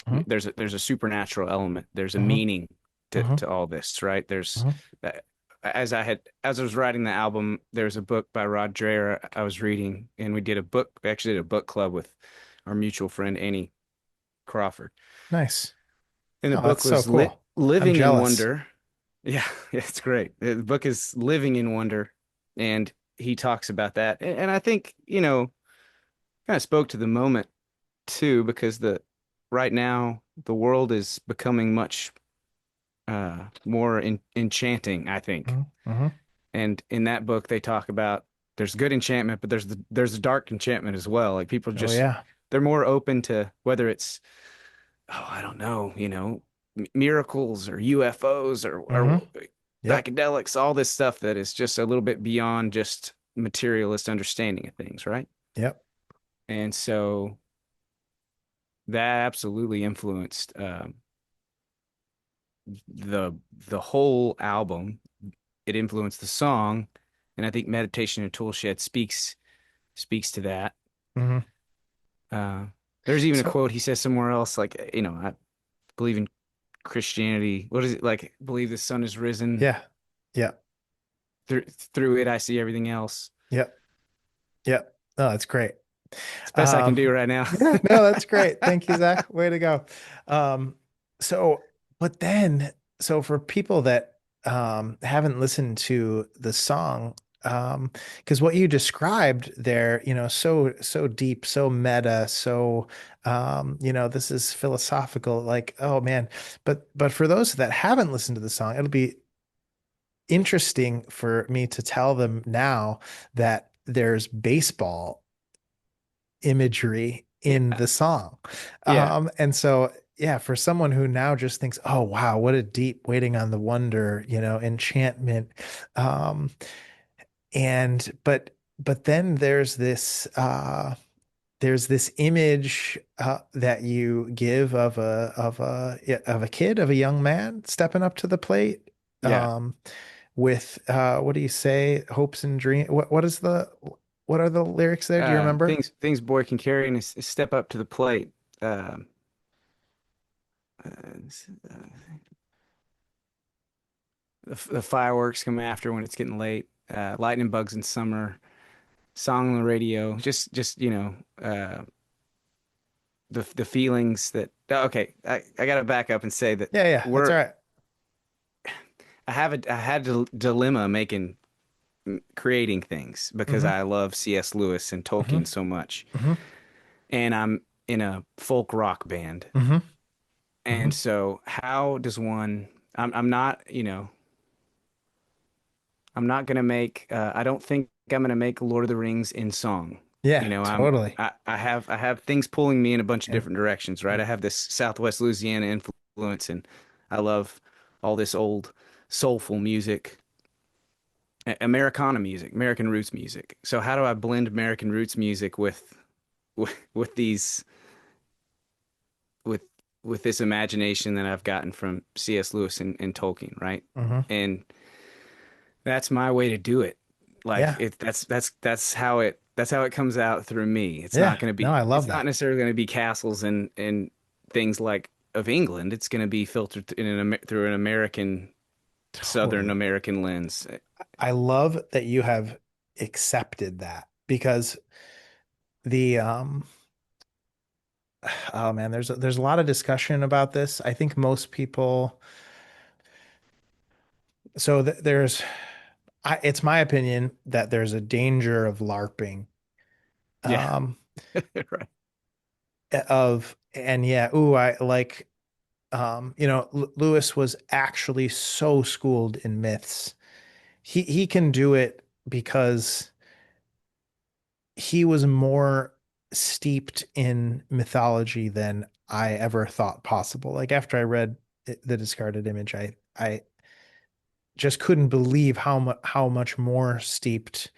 Hmm. there's a supernatural element. There's a Hmm. meaning Hmm. to all this, right? There's Hmm. uh, as I was writing the album, there's a book by Rod Dreher I was reading, and we actually did a book club with our mutual friend Annie Crawford. Nice. And the Oh, that's book so was cool. I'm Living in jealous. Wonder. Yeah, yeah, it's great. The book is Living in Wonder, and he talks about that. And I think, kind of spoke to the moment too, because the right now the world is becoming much more enchanting, I think. Hmm. Hmm. And in that book, they talk about there's good enchantment, but there's a dark enchantment as well. Like people Oh just yeah. they're more open to whether it's I don't know, miracles or UFOs Hmm. or Yep. psychedelics, all this stuff that is just a little bit beyond just materialist understanding of things, right? Yep. And so that absolutely influenced the the whole album. It influenced the song, and I think Meditation and Toolshed speaks to that. Hmm. Uh, there's even a So quote he says somewhere else, like, I believe in Christianity. What is it like? Believe the sun is risen. yeah. Yep. Through it, I see everything else. Yep. Yep. Oh, that's great. It's the best I can Um, do right now. yeah, no, that's great. Thank you, Zach. Way to go. Um, so, but then, so for people that haven't listened to the song, because what you described there, so deep, so meta, so this is philosophical, like, oh man. But for those that haven't listened to the song, it'll be interesting for me to tell them now that there's baseball imagery in Yeah. the song. Yeah. And so, yeah, for someone who now just thinks, oh, wow, what a deep waiting on the wonder, enchantment. Um, but but then there's this image that you give of a kid, of a young man stepping up to the plate, Yeah. with what do you say, hopes and dreams. What are the lyrics there? Do you remember? Things boy can carry and step up to the plate. Um, the fireworks come after when it's getting late. Lightning bugs in summer. Song on the radio. Just the feelings that. Okay, I got to back up and say that Yeah, yeah, that's we're all right. I had a dilemma making creating things because Mm-hmm. I love C.S. Lewis and Mm-hmm. Tolkien so much, Mm-hmm. and I'm in a folk rock band, Mm-hmm. Mm-hmm. and so how does one? I'm not I'm not gonna make. I don't think I'm gonna make Lord of the Rings in song. Yeah, totally. I have things pulling me in a bunch of And different directions, right? I have this Southwest Louisiana influence, and I love all this old soulful music, Americana music, American roots music. So how do I blend American roots music with these with with this imagination that I've gotten from C.S. Lewis and Tolkien, right? mm-hmm. And that's my way to do it. Like Yeah. that's how it comes out through me. Yeah. No, I love It's not that. necessarily going to be castles and things like of England. It's going to be filtered through an American Southern Totally. American lens. I love that you have accepted that, because the oh man, there's a lot of discussion about this. I think most people, so there's it's my opinion that there's a danger of LARPing. Yeah. Um Right. of and yeah, ooh, I like Lewis was actually so schooled in myths. He can do it because he was more steeped in mythology than I ever thought possible. Like after I read The Discarded Image, I just couldn't believe how much more steeped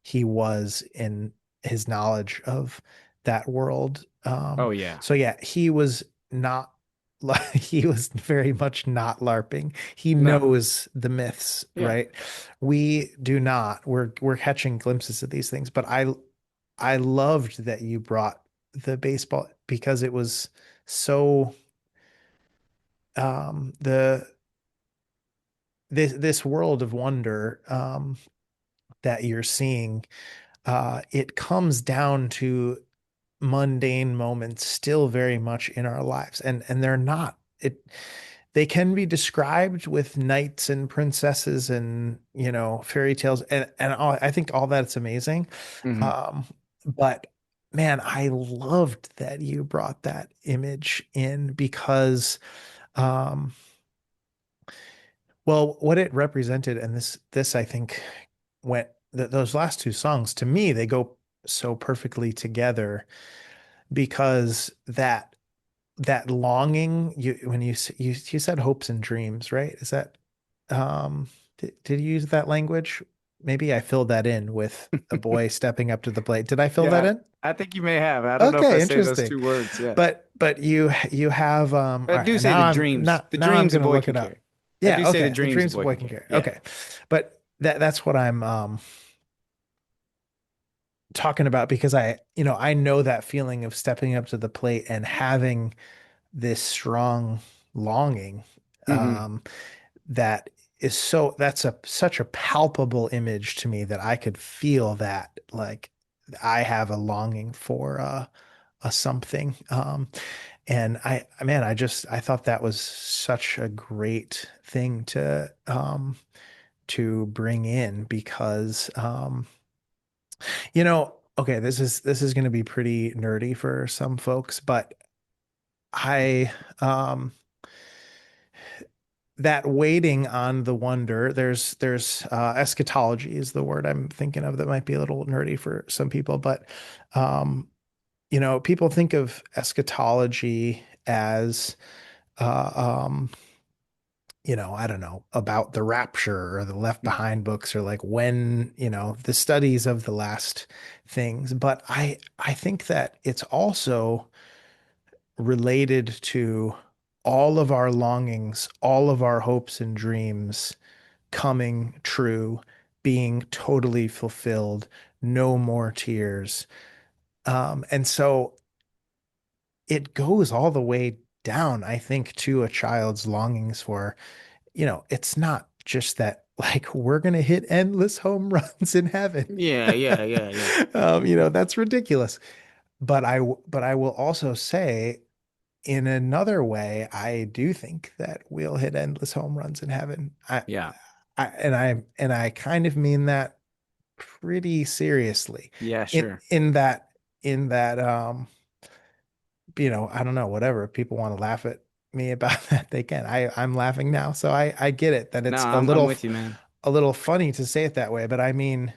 he was in his knowledge of that world. Oh yeah. So yeah, he was not he was very much not LARPing. He No. knows the myths, Yeah. right? We do not. We're catching glimpses of these things, but I loved that you brought the baseball because it was so the this world of wonder that you're seeing, it comes down to mundane moments still very much in our lives, and they're not it they can be described with knights and princesses and fairy tales, and I think all that's amazing. Hmm. um but man, I loved that you brought that image in because um well, what it represented, and this I think went those last two songs, to me, they go so perfectly together, because that longing, you when you said hopes and dreams, right? Is that did you use that language? Maybe I filled that in with a boy stepping up to the plate. Did I fill that Yeah. in? I think you may have. I don't know if I Okay, say those interesting. two words. Yeah. But you have I all do right, say now the I'm dreams. The now I'm dreams a gonna boy look can it up. carry. I do Yeah, say the okay. The dreams a dreams of boy boy can can carry. carry. Yeah. Okay. But that's what I'm talking about, because I know that feeling of stepping up to the plate and having this strong longing, Hmm. um that is that's such a palpable image to me, that I could feel that, like, I have a longing for a something. And man, I thought that was such a great thing to bring in, because okay, this is going to be pretty nerdy for some folks, but I that waiting on the wonder, there's eschatology is the word I'm thinking of, that might be a little nerdy for some people, but um people think of eschatology as uh um I don't know, about the Rapture or the Left Behind books, or like when, the studies of the last things. But I think that it's also related to all of our longings, all of our hopes and dreams coming true, being totally fulfilled, no more tears. And so it goes all the way down, I think, to a child's longings for, it's not just that like we're gonna hit endless home runs in heaven. Yeah, yeah, yeah, yeah. That's ridiculous. But I will also say, in another way, I do think that we'll hit endless home runs in heaven. Yeah. I kind of mean that pretty seriously. Yeah, In sure. in that in that I don't know, whatever. If people want to laugh at me about that, they can. I'm laughing now, so I get it that No, it's I'm with you, man. a little funny to say it that way, but I mean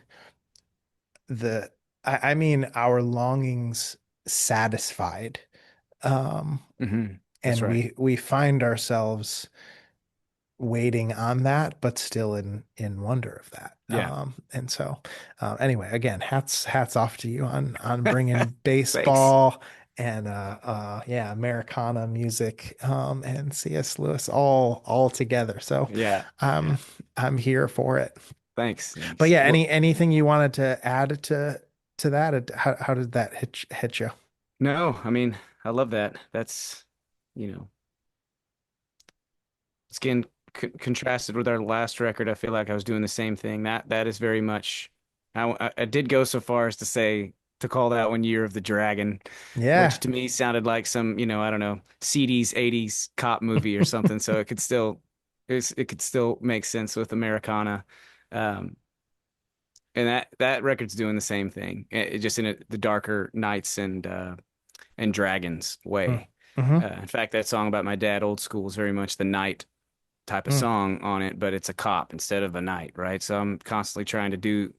the I mean our longings satisfied. Um, That's and right. we find ourselves waiting on that, but still in wonder of that. Yeah. And so anyway, again, hats off to you on bringing Thanks. baseball and yeah, Americana music and C.S. Lewis all together. So Yeah. um Yeah. I'm here for it. Thanks. But Thanks. yeah, Well, anything you wanted to add to that? How did that hit you? no, I mean, I love that. That's, you know, it's getting contrasted with our last record. I feel like I was doing the same thing. That is very much. I did go so far as to say to call that one Year of the Dragon, which Yeah. to me sounded like some, I don't know, CD's 80s cop movie or something. So it could still make sense with Americana. Um, and that record's doing the same thing, just in the darker knights and dragons way. Mm-hmm. In fact, that song about my dad, Old School, is very much the knight type of Mm. song on it, but it's a cop instead of a knight, right? So I'm constantly trying to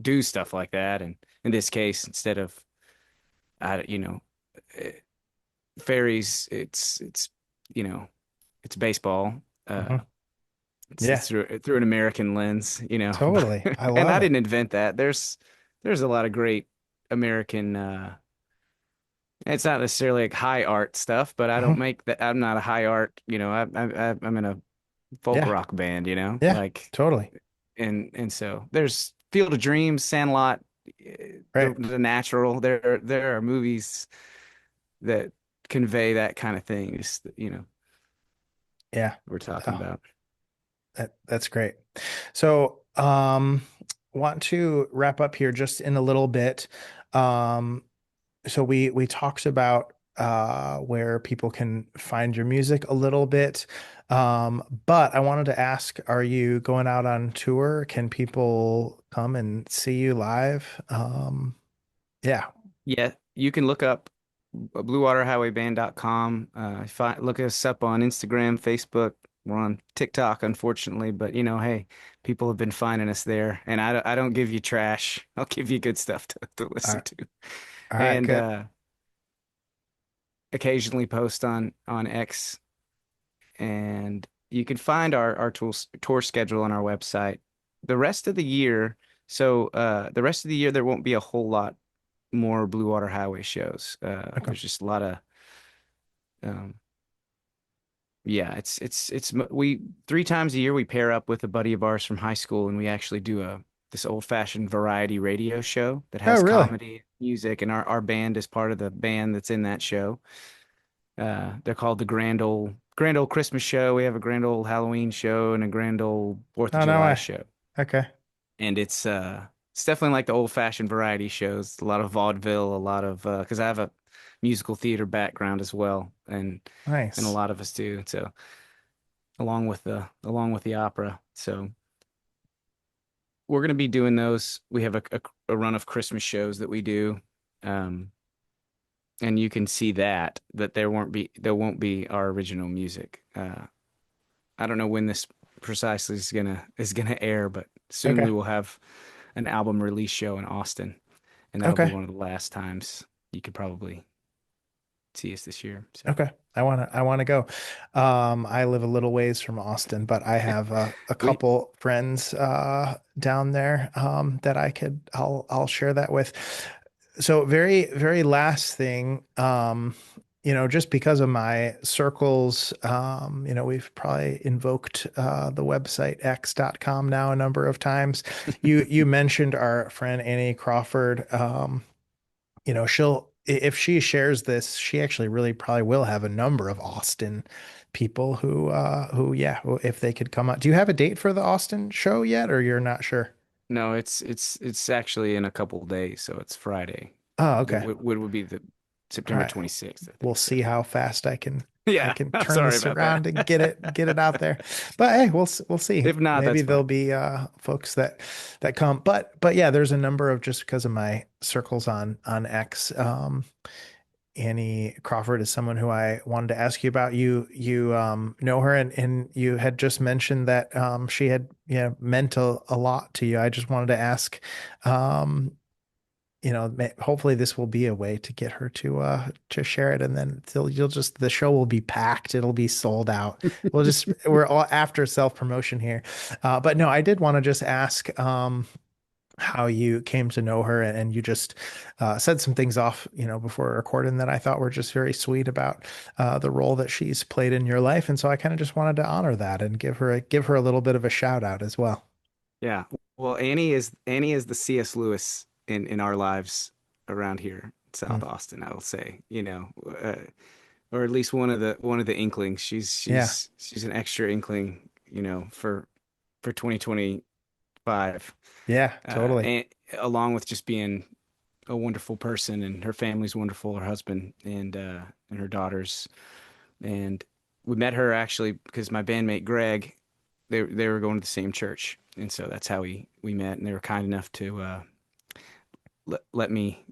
do stuff like that, and in this case, instead of I, you know, eh, fairies, it's you know, it's baseball. Hmm. It's Yeah, through an American lens, totally. I and love I it. didn't invent that. There's a lot of great American. It's not necessarily like high art stuff, but I don't Hmm. make that. I'm not a high art. I'm in a folk Yeah, rock band. yeah, Like, totally. and so there's Field of Dreams, Sandlot, Right. the Natural. There are movies that convey that kind of thing. Just Yeah. we're talking Oh, about. that's great. So, want to wrap up here just in a little bit. Um, so we talked about where people can find your music a little bit. But I wanted to ask, are you going out on tour? Can people come and see you live? Yeah. Yeah, you can look up bluewaterhighwayband.com. Look us up on Instagram, Facebook. We're on TikTok, unfortunately, but hey, people have been finding us there, and I don't give you trash. I'll give you good stuff to All listen right. to, All right, and good. occasionally post on X. And you can find our tour schedule on our website. The rest of the year, the rest of the year there won't be a whole lot more Blue Water Highway shows. Okay. There's just a lot of um, yeah, we 3 times a year we pair up with a buddy of ours from high school and we actually do this old-fashioned variety radio show that Oh, has really? comedy, music, and our band is part of the band that's in that show. They're called the Grand Old Christmas Show. We have a Grand Old Halloween show and a Grand Old Fourth of Oh, no July way. show. Okay. And it's definitely like the old-fashioned variety shows. A lot of vaudeville, a lot of because I have a musical theater background as well, and a Nice. lot of us do. So along with the opera. So we're gonna be doing those. We have a run of Christmas shows that we do. Um, and you can see that there won't be our original music. I don't know when this precisely is gonna air, but soon Okay. we will have an album release show in Austin, and that'll be Okay. one of the last times you could probably see us this year. So Okay. I want to go. I live a little ways from Austin, but I have a We couple friends down there that I'll share that with. So very last thing, just because of my circles, we've probably invoked the website x.com now a number of times. You mentioned our friend Annie Crawford. If she shares this, she actually really probably will have a number of Austin people yeah, if they could come out. Do you have a date for the Austin show yet, or you're not sure? No, it's actually in a couple of days, so it's Friday. Oh, The okay. what would be the All September right. 26th, I We'll think. So see how fast I yeah, can I'm turn sorry this about around and get that. it out there. But hey, we'll see. If not, Maybe that's there'll fine. be folks that come. But yeah, there's a number of, just because of my circles on X. Annie Crawford is someone who I wanted to ask you about. You know her, and you had just mentioned that she had, meant a lot to you. I just wanted to ask, um, hopefully this will be a way to get her to share it, and then you'll just, the show will be packed. It'll be sold out. We're all after self-promotion here. But no, I did want to just ask how you came to know her, and you just said some things off, before recording, that I thought were just very sweet about the role that she's played in your life. And so I kind of just wanted to honor that and give her a little bit of a shout out as well. Yeah. Well, Annie is the C.S. Lewis in our lives around here in Mm. South Austin, I will say. Or at least one of the inklings. She's Yeah, she's she's an extra inkling, for 2025. yeah, totally. And along with just being a wonderful person, and her family's wonderful, her husband and her daughters. And we met her actually because my bandmate Greg, they were going to the same church, and so that's how we met. And they were kind enough to let me,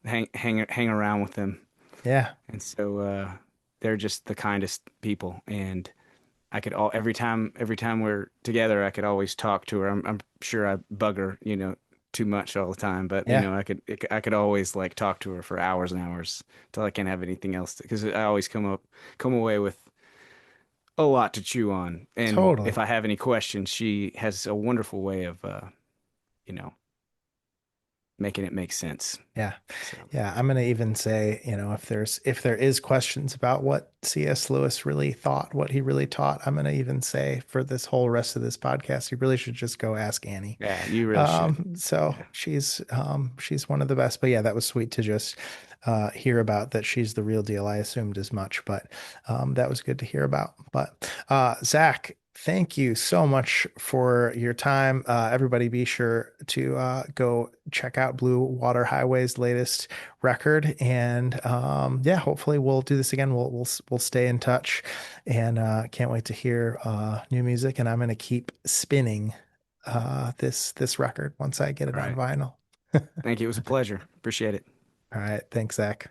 hang around with them. Yeah, And so they're just the kindest people. And I could all every time we're together, I could always talk to her. I'm sure I bug her, too much all the time, but yeah, I could always like talk to her for hours and hours till I can't have anything else because I always come away with a lot to chew on. And if totally. I have any questions, she has a wonderful way of you know, making it make sense. Yeah. So Yeah, I'm gonna even say, if there is questions about what C.S. Lewis really thought, what he really taught, I'm gonna even say, for this whole rest of this podcast, you really should just go ask Annie. yeah, you really should. So Yeah. she's one of the best. But yeah, that was sweet to just hear about that. She's the real deal. I assumed as much, but that was good to hear about. But Zach, thank you so much for your time. Everybody, be sure to go check out Blue Water Highway's latest record, and yeah, hopefully we'll do this again. We'll stay in touch, and can't wait to hear new music. And I'm gonna keep spinning this record once I get it All on right. vinyl. Thank you. It was a pleasure. Appreciate it. All right, thanks, Zach.